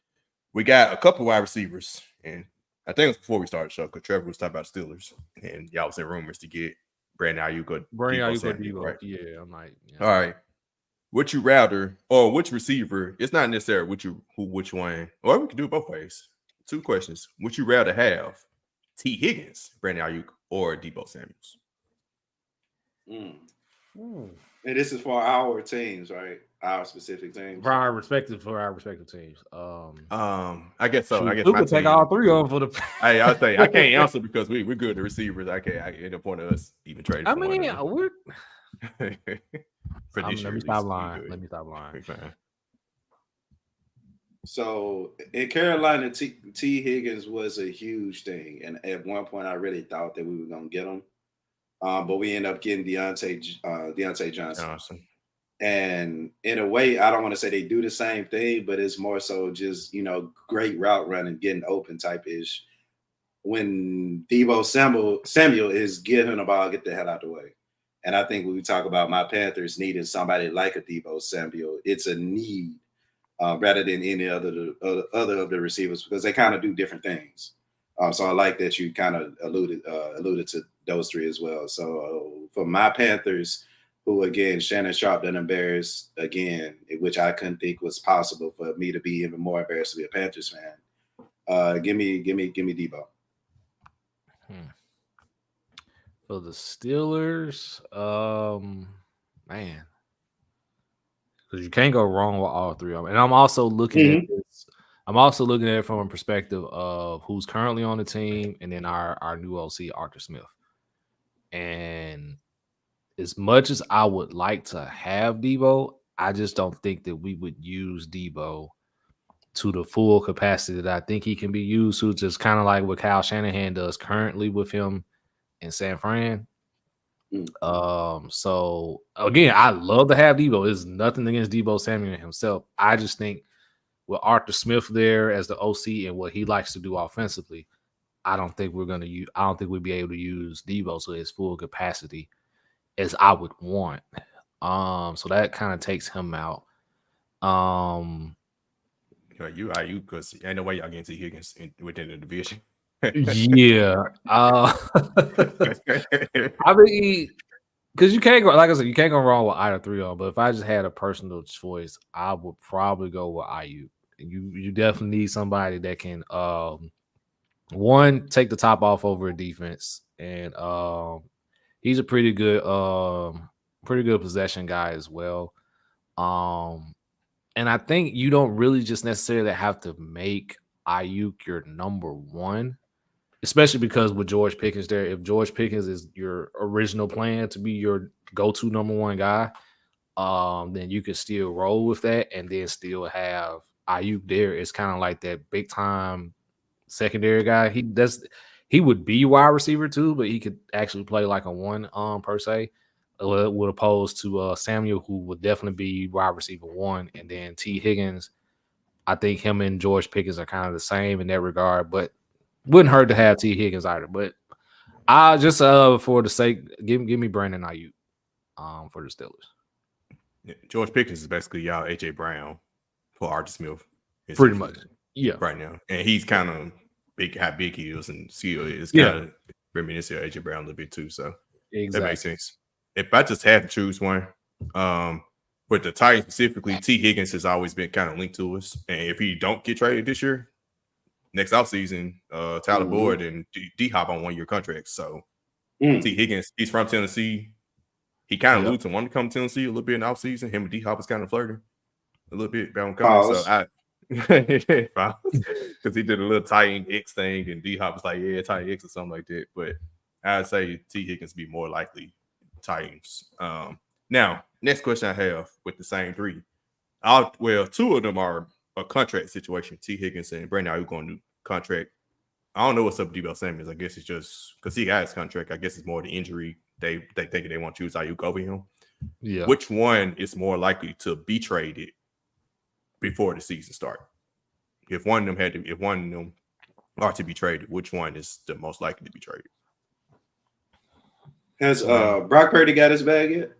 we got a couple wide receivers, and I think it was before we started the show because Trevor was talking about Steelers, and y'all was in rumors to get Brandon Aiyuk or Deebo, right? Yeah, I'm like, all right. Would you rather, or which receiver? It's not necessarily which one, or we can do it both ways. 2 questions. Would you rather have Tee Higgins, Brandon Aiyuk, or Deebo Samuel? And this is for our teams, right? Our specific teams. For our respective teams. I guess so. I guess we my could take team. all three of them for the. Hey, I'll say I can't answer because we're good at receivers. I end up point of us even trading. I for mean, one we're. for this year. Let me stop lying. So in Carolina, Tee Higgins was a huge thing, and at one point, I really thought that we were gonna get him, but we ended up getting Deontay Johnson. And in a way, I don't want to say they do the same thing, but it's more so just great route running, getting open type ish. When Deebo Samuel is giving the ball, get the hell out the way. And I think when we talk about my Panthers needing somebody like a Deebo Samuel, it's a need rather than any other of the receivers because they kind of do different things. So I like that you kind of alluded to those three as well. So for my Panthers, who again Shannon Sharp done embarrassed again, which I couldn't think was possible for me to be even more embarrassed to be a Panthers fan. Give me Deebo. For the Steelers, man, because you can't go wrong with all three of them. And I'm also looking at this. I'm also looking at it from a perspective of who's currently on the team, and then our new OC Arthur Smith. And as much as I would like to have Deebo, I just don't think that we would use Deebo to the full capacity that I think he can be used to, just kind of like what Kyle Shanahan does currently with him in San Fran. So again, I love to have Deebo. There's nothing against Deebo Samuel himself. I just think with Arthur Smith there as the OC and what he likes to do offensively, I don't think we'd be able to use Deebo to his full capacity as I would want. So that kind of takes him out. You because ain't no way y'all getting Tee Higgins within the division. Yeah. I mean, because you can't go, like I said, you can't go wrong with either three of them. But if I just had a personal choice, I would probably go with Aiyuk. You definitely need somebody that can one, take the top off over a defense, and he's a pretty good possession guy as well. And I think you don't really just necessarily have to make Aiyuk your number one, especially because with George Pickens there, if George Pickens is your original plan to be your go-to number one guy, then you can still roll with that and then still have Aiyuk there. It's kind of like that big time secondary guy. He would be wide receiver too, but he could actually play like a one per se, with opposed to Samuel, who would definitely be wide receiver one, and then Tee Higgins. I think him and George Pickens are kind of the same in that regard, but wouldn't hurt to have Tee Higgins either. But I just for the sake, give me Brandon Aiyuk for the Steelers. Yeah, George Pickens is basically y'all AJ Brown for Arthur Smith. Pretty much, yeah. Right now, and he's kind of big, how big he is and skill is kind of reminiscent of AJ Brown a little bit too. So that makes sense. If I just had to choose one, with the Titans specifically, Tee Higgins has always been kind of linked to us. And if he don't get traded this year, next offseason, Tyler Boyd and D-Hop on 1-year contracts. So Tee Higgins, he's from Tennessee. He kind of alluded to wanting to come to Tennessee a little bit in the offseason. Him and D-Hop is kind of flirting a little bit about him coming. So because he did a little Titan X thing, and D-Hop was like, yeah, Titan X or something like that. But I'd say Tee Higgins be more likely Titans. Now, next question I have with the same three. Two of them are a contract situation. Tee Higgins and Brandon Aiyuk on new contract. I don't know what's up with Deebo Samuel. I guess it's just because he got his contract. I guess it's more the injury. They think they want to choose Aiyuk over him. Yeah. Which one is more likely to be traded before the season starts? If one of them are to be traded, which one is the most likely to be traded? Has Brock Purdy got his bag yet?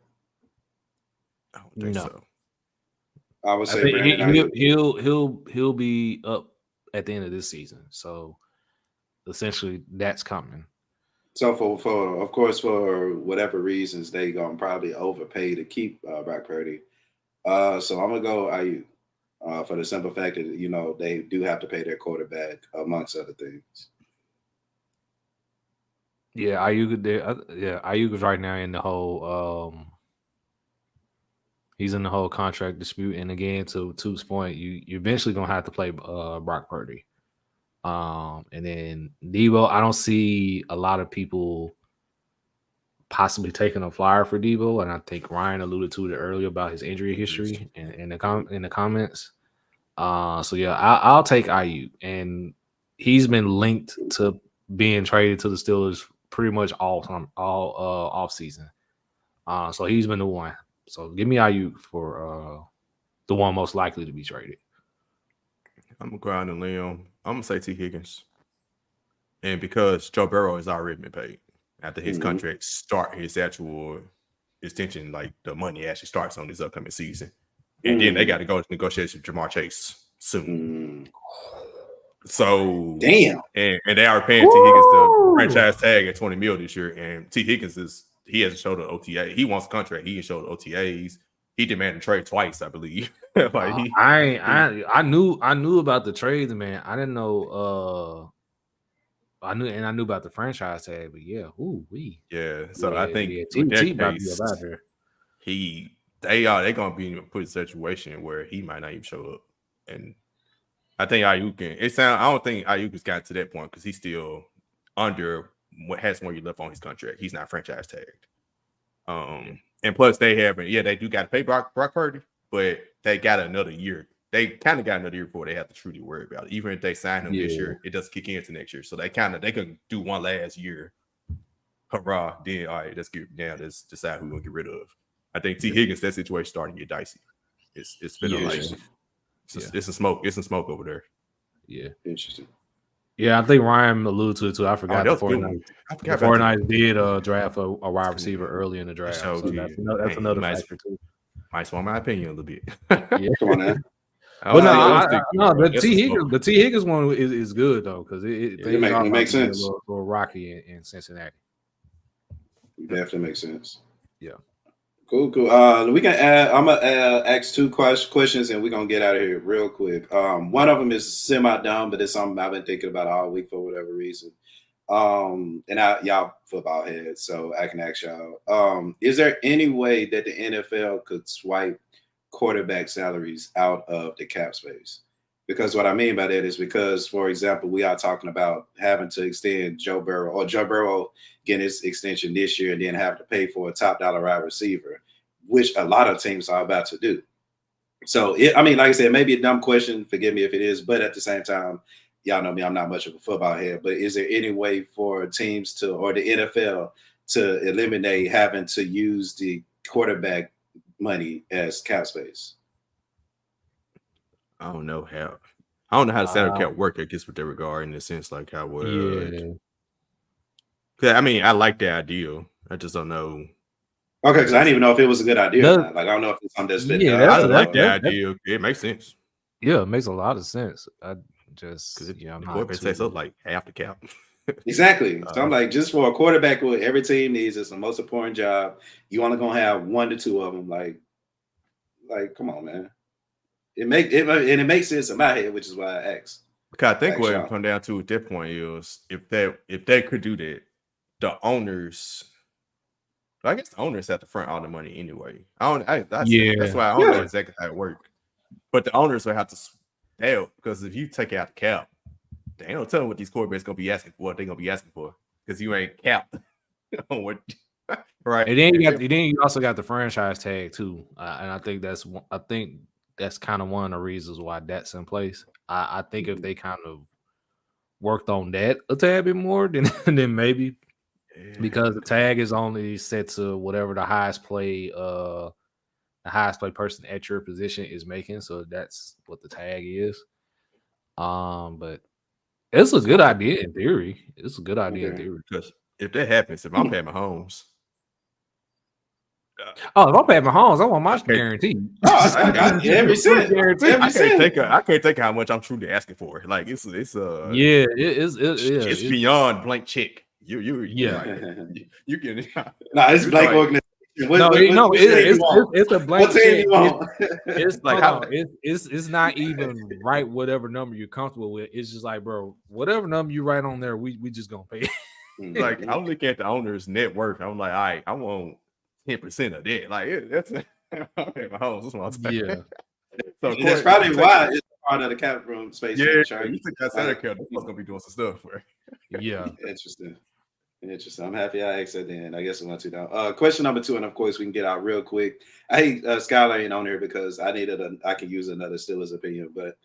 I don't think so. I would say he'll be up at the end of this season. So essentially, that's coming. So for of course, for whatever reasons, they gonna probably overpay to keep Brock Purdy. So I'm gonna go Aiyuk for the simple fact that they do have to pay their quarterback amongst other things. Yeah, Aiyuk is right now in the whole He's in the whole contract dispute. And again, to Toot's point, you eventually gonna have to play Brock Purdy. And then Deebo, I don't see a lot of people possibly taking a flyer for Deebo, and I think Ryan alluded to it earlier about his injury history in the comments. So yeah, I'll take Aiyuk, and he's been linked to being traded to the Steelers pretty much all off season. So he's been the one. So give me Aiyuk for the one most likely to be traded. I'm gonna grind and limb. I'm gonna say Tee Higgins, and because Joe Burrow has already been paid after his contract start, his actual extension, like the money actually starts on this upcoming season, and then they got to go to negotiation with Jamar Chase soon. So damn, and they are paying Tee Higgins the franchise tag at $20 million this year, and Tee Higgins hasn't showed an OTA. He wants a contract. He ain't showed OTAs. He demanded trade twice, I believe. I knew about the trades, man. I didn't know. I knew about the franchise tag, but yeah, So I think T with that about case, about here. they gonna be put in a situation where he might not even show up, and I think Aiyuk I don't think Aiyuk has gotten to that point because he's still under what has more years left on his contract. He's not franchise tagged. And plus they do got to pay Brock Purdy, but they got another year. They kind of got another year before they have to truly worry about it. Even if they sign him this year, it doesn't kick into next year. So they can do one last year. Hurrah! Then all right, let's decide who we're gonna get rid of. I think Tee Higgins, that situation starting to get dicey. It's been it's a smoke over there. Yeah, interesting. Yeah, I think Ryan alluded to it too. I forgot the 49ers did draft a wide receiver early in the draft. So that's another factor too. Might want my opinion a little bit. Yeah, come on now. The Tee Higgins one is good though because it makes sense. A little rocky in Cincinnati. It definitely makes sense. Yeah. Cool. We can add. I'm gonna ask two questions, and we're gonna get out of here real quick. One of them is semi-dumb, but it's something I've been thinking about all week for whatever reason. And y'all football heads, so I can ask y'all. Is there any way that the NFL could swipe quarterback salaries out of the cap space? Because what I mean by that is because, for example, we are talking about having to extend Joe Burrow getting his extension this year and then have to pay for a top dollar wide receiver, which a lot of teams are about to do. So, like I said, maybe a dumb question. Forgive me if it is. But at the same time, y'all know me, I'm not much of a football head. But is there any way for teams or the NFL to eliminate having to use the quarterback money as cap space? I don't know how the salary cap work, I guess, with that regard, in the sense like how would. Yeah. I like the idea. I just don't know. Okay, because I didn't even know if it was a good idea or not. Like, I don't know if it's something that's fit. Yeah, I like the idea. It makes sense. Yeah, it makes a lot of sense. I just quarterback takes up like half the cap. Exactly. So I'm like, just for a quarterback, what every team needs is the most important job. You only gonna have 1 to 2 of them. Like, come on, man. It makes sense in my head, which is why I asked. Because I think what it comes down to at that point is if they could do that, the owners. I guess the owners have to front all the money anyway. That's why I don't know exactly how it works. But the owners will have to because if you take out the cap, they ain't no telling what these quarterbacks gonna be asking for. What they're gonna be asking for because you ain't capped on what. Right, and then you also got the franchise tag too, and I think that's kind of one of the reasons why that's in place. I think if they kind of worked on that a tad bit more, then maybe because the tag is only set to whatever the highest play person at your position is making, so that's what the tag is. But it's a good idea in theory. It's a good idea in theory because if that happens, if I'm paying Mahomes. If I'm paying Mahomes, I want my guarantee. Every cent. I can't think how much I'm truly asking for. Like it's beyond blank check. You can it's blank organization. It's a blank check. It's like it's not even write whatever number you're comfortable with. It's just like, bro, whatever number you write on there, we just gonna pay. Like I'm looking at the owner's net worth. I'm like, all right, I want 10% of that. Like Okay, Mahomes, that's what I'm saying. Yeah. So And that's probably why it's part of the cap room space. Yeah, in Charlie. you took that center care. That's what's gonna be doing some stuff. Bro. Yeah. Interesting. I'm happy I asked that then. I guess we went to now. Question number 2, and of course we can get out real quick. I hate Skylar ain't on here because I can use another Steelers opinion, but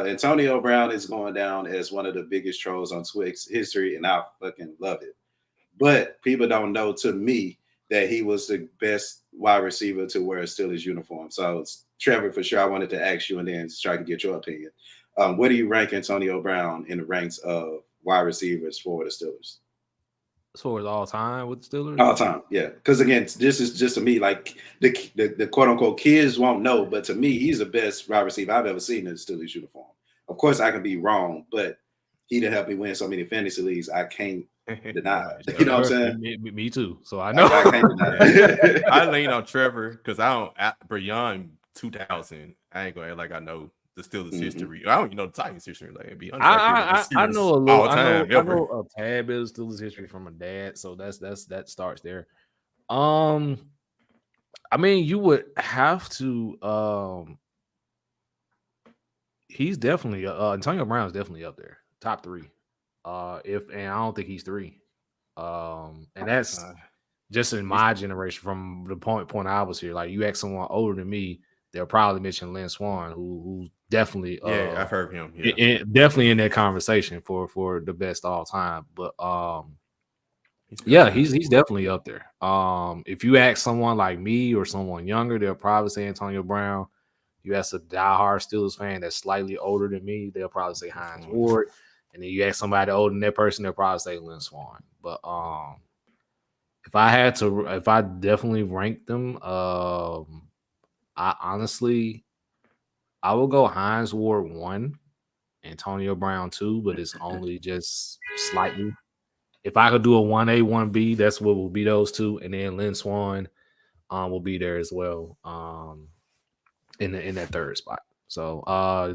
Antonio Brown is going down as one of the biggest trolls on Twix history, and I fucking love it. But people don't know, to me, that he was the best wide receiver to wear a Steelers uniform. So Trevor, for sure, I wanted to ask you and then try to get your opinion. Where do you rank Antonio Brown in the ranks of wide receivers for the Steelers? As far as all time with the Steelers? All time, yeah. Because again, this is just to me, like the quote unquote kids won't know, but to me, he's the best wide receiver I've ever seen in the Steelers uniform. Of course, I can be wrong, but he didn't help me win so many fantasy leagues. I can't deny it. You know what I'm saying? Me too. So I know. I can't deny it. I lean on Trevor because beyond 2000, I ain't gonna act like I know the Steelers history. I don't even know the Titans history. Like, it'd be I know a little. I know ever. a tad bit of Steelers history from my dad, so that starts there. I mean, you would have to. He's definitely Antonio Brown is definitely up there, top 3. And I don't think he's 3. And that's just in my generation. From the point I was here, like you ask someone older than me, they'll probably mention Lynn Swann, who's definitely I've heard him. Yeah. Definitely in that conversation for the best all time. But he's definitely up there. If you ask someone like me or someone younger, they'll probably say Antonio Brown. You ask a diehard Steelers fan that's slightly older than me, they'll probably say Hines Ward. And then you ask somebody older than that person, they'll probably say Lynn Swann. But if I definitely rank them, I will go Hines Ward 1, Antonio Brown 2, but it's only just slightly. If I could do a 1A, 1B, that's what will be those 2, and then Lynn Swann will be there as well in that 3rd spot. So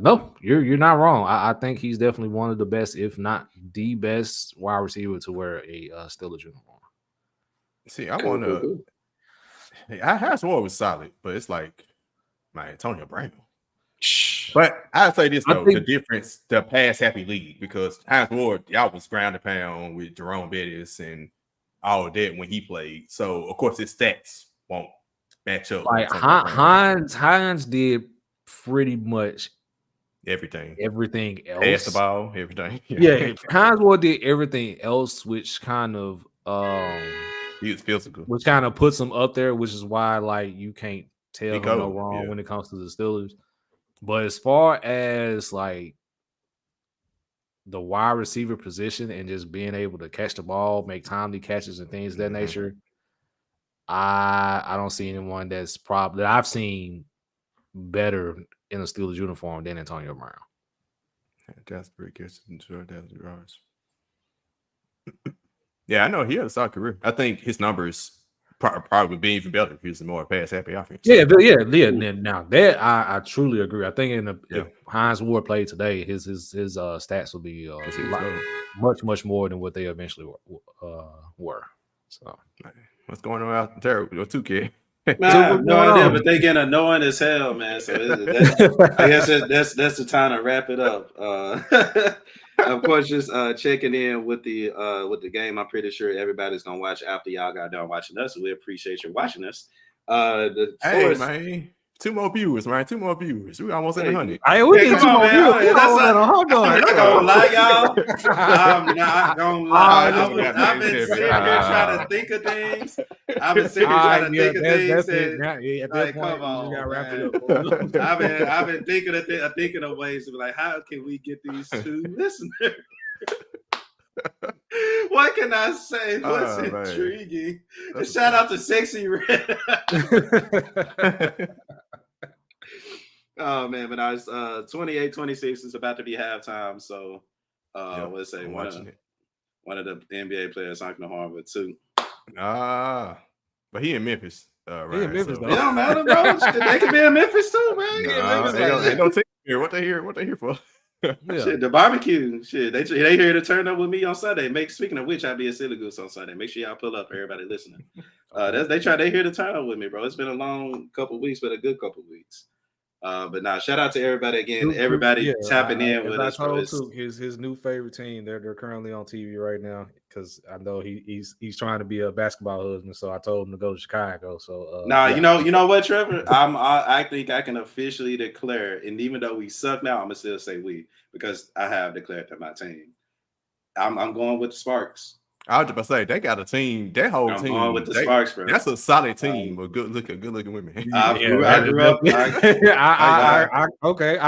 no, you're not wrong. I think he's definitely one of the best, if not the best, wide receiver to wear a Steelers uniform. See, I want to. Hines Ward was solid, but it's like my Antonio Brown. But I'd say this though, the difference, the pass happy league, because Hines Ward, y'all was ground and pound with Jerome Bettis and all of that when he played. So of course his stats won't match up. Like Hines did pretty much everything else. Pass the ball, everything. Yeah, Hines Ward did everything else, which kind of he was physical, which kind of puts him up there, which is why like you can't tell him no wrong when it comes to the Steelers. But as far as like the wide receiver position and just being able to catch the ball, make timely catches and things of that nature, I don't see anyone that I've seen better in a Steelers uniform than Antonio Brown. That's pretty good. Yeah, I know he had a solid career. I think his numbers probably be even better if he was a more pass happy offense. Yeah. Now that I truly agree. I think if Hines Ward played today, his stats would be much more than what they eventually were. So what's going on out there with your 2K? Nah, no idea, but they getting annoying as hell, man. So I guess that's the time to wrap it up. Of course, just checking in with the game. I'm pretty sure everybody's gonna watch after y'all got done watching us. So we appreciate you watching us. Hey, man. 2 more viewers, man. 2 more viewers. We almost at 100. We need 2 more viewers. Hold on. I'm not gonna lie, y'all. I'm not gonna lie. I've been sitting here trying to think of things. I've been sitting here trying to think of things. Like, come on, man. I've been thinking of ways to be like, how can we get these 2 listeners? What can I say? What's intriguing? Shout out to Sexy Red. Oh man, but I was 28-26 is about to be halftime, so let's say one of the NBA players not gonna harm with 2. But he in Memphis. Right, he in Memphis, so. It don't matter, bro. They could be in Memphis too, man. They don't take here. What they here for? Yeah. Shit, the barbecue. Shit, they here to turn up with me on Sunday. Speaking of which, I'll be at Silly Goose on Sunday. Make sure y'all pull up, everybody listening. They here to turn up with me, bro. It's been a long couple weeks, but a good couple weeks. But now, shout out to everybody again. Everybody tapping in with us, bro. His new favorite team. They're currently on TV right now because I know he's trying to be a basketball husband. So I told him to go to Chicago. So you know what, Trevor? I think I can officially declare, and even though we suck now, I'm gonna still say we because I have declared that my team. I'm going with the Sparks. I was just about to say they got a team. That whole team. Going with the Sparks, bro. That's a solid team with good looking women. I grew up. I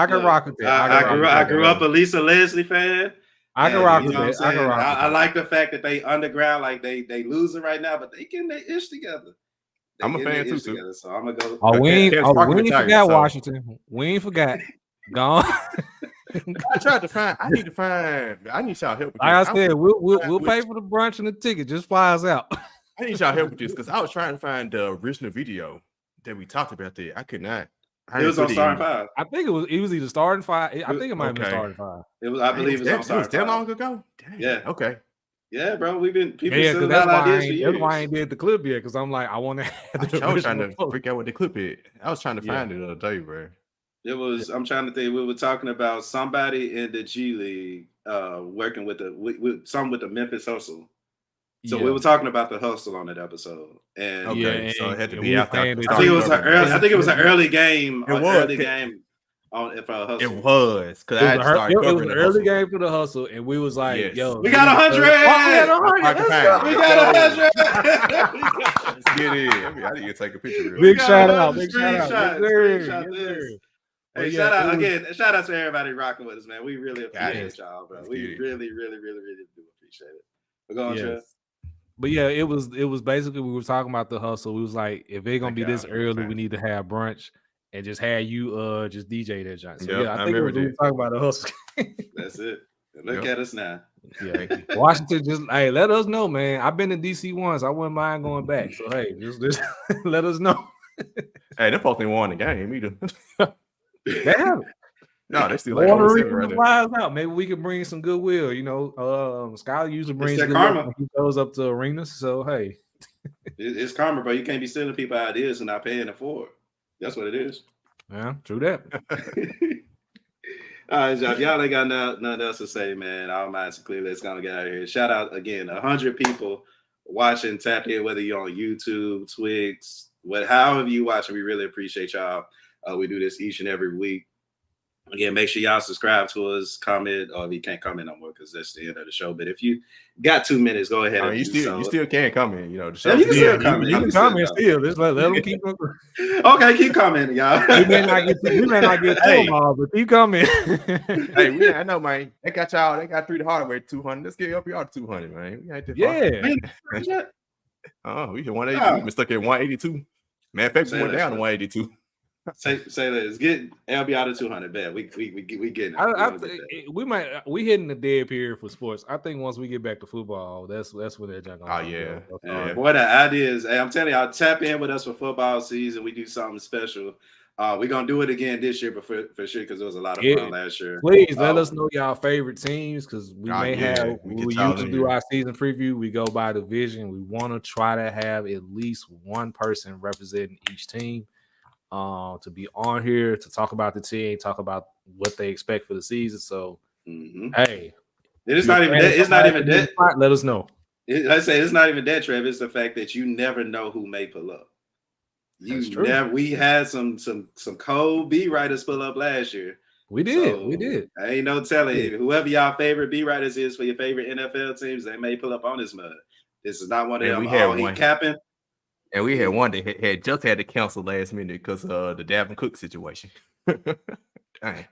can rock with that. I grew up a Lisa Leslie fan. I can rock with that. I like the fact that they underground, like they losing right now, but they getting their ish together. I'm a fan too. So I'm gonna go. We ain't forgot Washington. We ain't forgot. Gone. I need y'all help with this. Like I said, we'll pay for the brunch and the ticket. Just fly us out. I need y'all help with this because I was trying to find the original video that we talked about there. I could not. It was on Starting Five. I think it was either Starting Five. I think it might have been Starting Five. It was. I believe it was on Starting Five. That long ago? Dang. Yeah. Okay. Yeah, bro. We've been people because that's why I ain't did the clip yet because I'm like I want to. I was trying to figure out what the clip is. I was trying to find it the other day, bro. It was. I'm trying to think. We were talking about somebody in the G League, working with the Memphis Hustle. So we were talking about the hustle on that episode, and so it had to be out there. I think it was an early game. Early game on for a hustle. It was because it was an early game for the hustle, and we was like, "Yo, we got 100! We got 100! Let's get in. I need to take a picture. Big shout out! Hey, shout out again! Shout out to everybody rocking with us, man. We really appreciate y'all, bro. We really do appreciate it. We're going to. But yeah, it was basically we were talking about the hustle. We was like, if it's gonna be this early, we need to have brunch and just have you just DJ that joint. So I think we were talking about the hustle. That's it. Look at us now. Yeah, Washington just let us know, man. I've been to DC once. I wouldn't mind going back. So hey, just let us know. Hey, they probably won the game either. They haven't. No, they still flies out. Maybe we can bring some goodwill. You know, Scott usually brings karma. He goes up to arenas. So hey, it's karma, bro. You can't be stealing people ideas and not paying them for it. That's what it is. Yeah, true that. All right, y'all ain't got nothing else to say, man. Our minds are clear. Let's go get out of here. Shout out again, 100 people watching, tapped in, whether you're on YouTube, Twigs, however you watching. We really appreciate y'all. We do this each and every week. Again, make sure y'all subscribe to us, comment, or you can't comment no more because that's the end of the show. But if you got 2 minutes, go ahead. You still can't comment. You know, the show. You can still comment. You can comment still. Just let them keep. Okay, keep commenting, y'all. We may not get them all, but keep commenting. Hey, I know, man. They got 3 the hardware 200. Let's get LBR 200, man. We ain't that far. Oh, we hit 182. We've been stuck at 182. Matter of fact, we went down to 182. Say let's get LBR to 200. Bad. We getting it. We hitting the dead period for sports. I think once we get back to football, that's when they're going. Oh yeah. Boy, the ideas. Hey, I'm telling y'all, tap in with us for football season. We do something special. We're gonna do it again this year, but for sure because it was a lot of fun last year. Please let us know y'all favorite teams because we usually do our season preview. We go by division. We want to try to have at least one person representing each team. To be on here to talk about the team, talk about what they expect for the season. So, hey, it's not even that. Let us know. I say it's not even that, Trev. It's the fact that you never know who may pull up. We had some cold B writers pull up last year. We did. I ain't no telling you. Whoever y'all favorite B writers is for your favorite NFL teams, they may pull up on this mud. This is not one of them. We had one capping. And we had one that had just had to cancel last minute because of the Dalvin Cook situation. I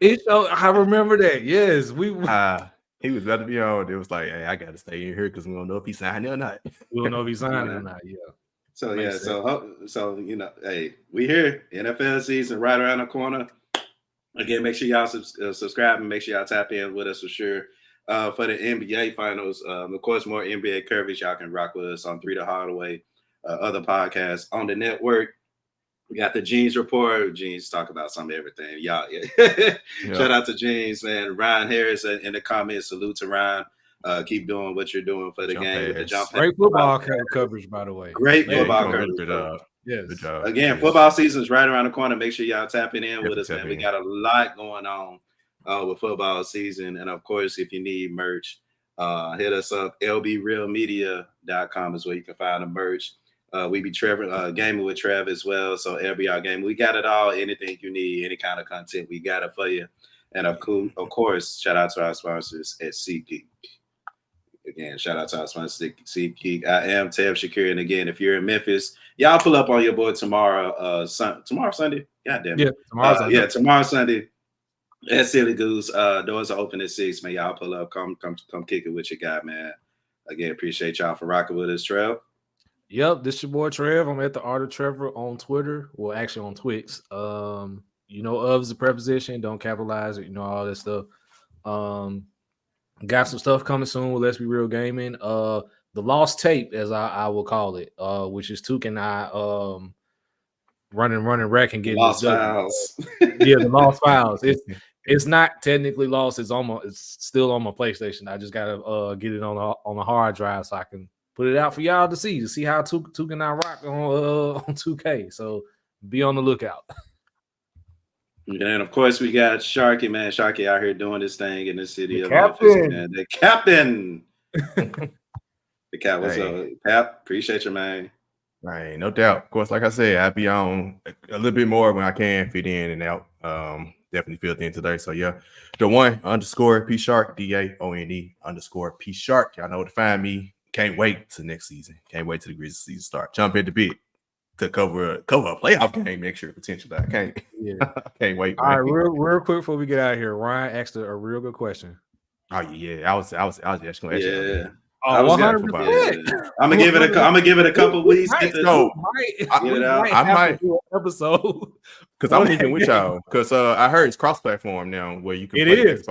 remember that. Yes, he was about to be on. It was like, hey, I got to stay in here because we don't know if he's signed or not. We don't know if he's signed or not. Yeah. So you know, hey, we here. NFL season right around the corner. Again, make sure y'all subscribe and make sure y'all tap in with us for sure. For the NBA finals, of course, more NBA coverage. Y'all can rock with us on 3 the Hardaway. Other podcasts on the network. We got the Jeans report. Jeans talk about some of everything. Y'all, yeah. Shout out to Jeans, man. Ryan Harris in the comments. Salute to Ryan. Keep doing what you're doing for the game with the jump. Great football coverage, by the way. Great football coverage. Good job. Yes. Good job. Again, football season's right around the corner. Make sure y'all tapping in with us, man. We got a lot going on with football season. And of course, if you need merch, hit us up. lbrealmedia.com is where you can find the merch. We be gaming with Trev as well. So LBR game. We got it all. Anything you need, any kind of content, we got it for you. And of course, shout out to our sponsors at SeatGeek. Again, shout out to our sponsors at SeatGeek. I am Tev Shakir. And again, if you're in Memphis, y'all pull up on your boy tomorrow. Tomorrow Sunday. God damn it. Yeah, tomorrow Sunday. Yeah, tomorrow Sunday. At Silly Goose. Doors are open at 6. Man, y'all pull up. Come kick it with your guy, man. Again, appreciate y'all for rocking with us, Trev. Yep, this your boy Trev. I'm at the Art of Trevor on Twitter. Well, actually on Twix. You know, of is a preposition. Don't capitalize it. You know, all that stuff. Got some stuff coming soon with Let's Be Real Gaming. The lost tape, as I will call it, which is Tuke and I running wreck and getting lost files. Yeah, the lost files. It's not technically lost. It's still on my PlayStation. I just gotta get it on a hard drive so I can put it out for y'all to see how Tuke and I rock on 2K. So be on the lookout. And of course, we got Sharky, man. Sharky out here doing this thing in the city of Memphis, man. The captain. The cap, what's up? Cap, appreciate you, man. Right, no doubt. Of course, like I said, I'll be on a little bit more when I can fit in and out. Definitely filled in today. So yeah, the _P Shark, DAONE_P Shark. Y'all know where to find me. Can't wait till next season. Can't wait till the Grizzlies season start. Jump in the bit to cover a playoff game next year potentially. I can't. Yeah, I can't wait. All right, real quick before we get out of here, Ryan asked a real good question. Oh yeah, I was just gonna ask you. Yeah. Oh, 100%. I'm gonna give it a couple weeks. I might do an episode because I'm thinking with y'all because I heard it's cross-platform now where you can. It is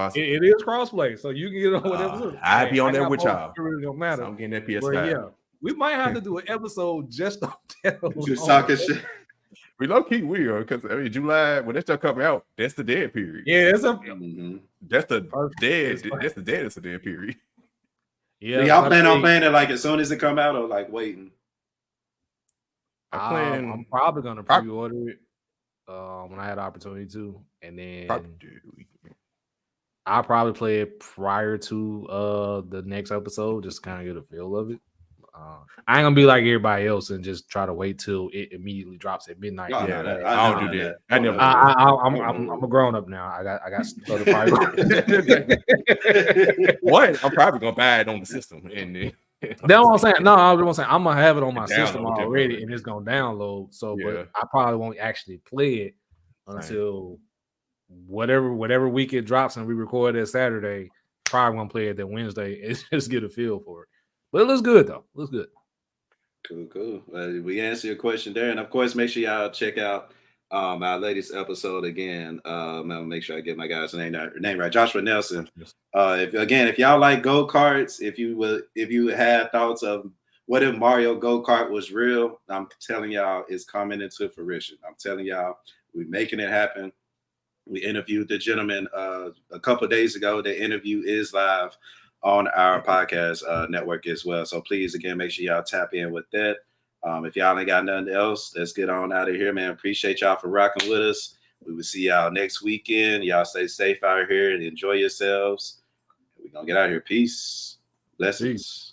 cross-play, so you can get on whatever. I'll be on there with y'all. It really don't matter. So I'm getting that PS5. Yeah, we might have to do an episode just on that. Just talking shit. We low key will because July when that stuff coming out, that's the dead period. Yeah, that's the deadest of dead period. Yeah, y'all plan on playing it like as soon as it come out or like waiting? I'm probably gonna pre-order it when I had the opportunity to, and then I'll probably play it prior to the next episode, just kind of get a feel of it. I ain't gonna be like everybody else and just try to wait till it immediately drops at midnight. I don't do that. I never. I'm a grown up now. I got other priorities. What? I'm probably gonna buy it on the system, and that's what I'm saying. No, I was saying I'm gonna have it on my system already, and it's gonna download. So, but I probably won't actually play it until whatever week it drops, and we record that Saturday. Probably gonna play it that Wednesday and just get a feel for it. But it looks good though. Looks good. Cool. We answer your question there, and of course, make sure y'all check out our latest episode again. I'll make sure I get my guy's name right, Joshua Nelson. If y'all like go-karts, if you had thoughts of what if Mario go-kart was real, I'm telling y'all, it's coming into fruition. I'm telling y'all, we're making it happen. We interviewed the gentleman a couple of days ago. The interview is live on our podcast network as well. So please, again, make sure y'all tap in with that. If y'all ain't got nothing else, let's get on out of here, man. Appreciate y'all for rocking with us. We will see y'all next weekend. Y'all stay safe out here and enjoy yourselves. We're going to get out of here. Peace. Blessings.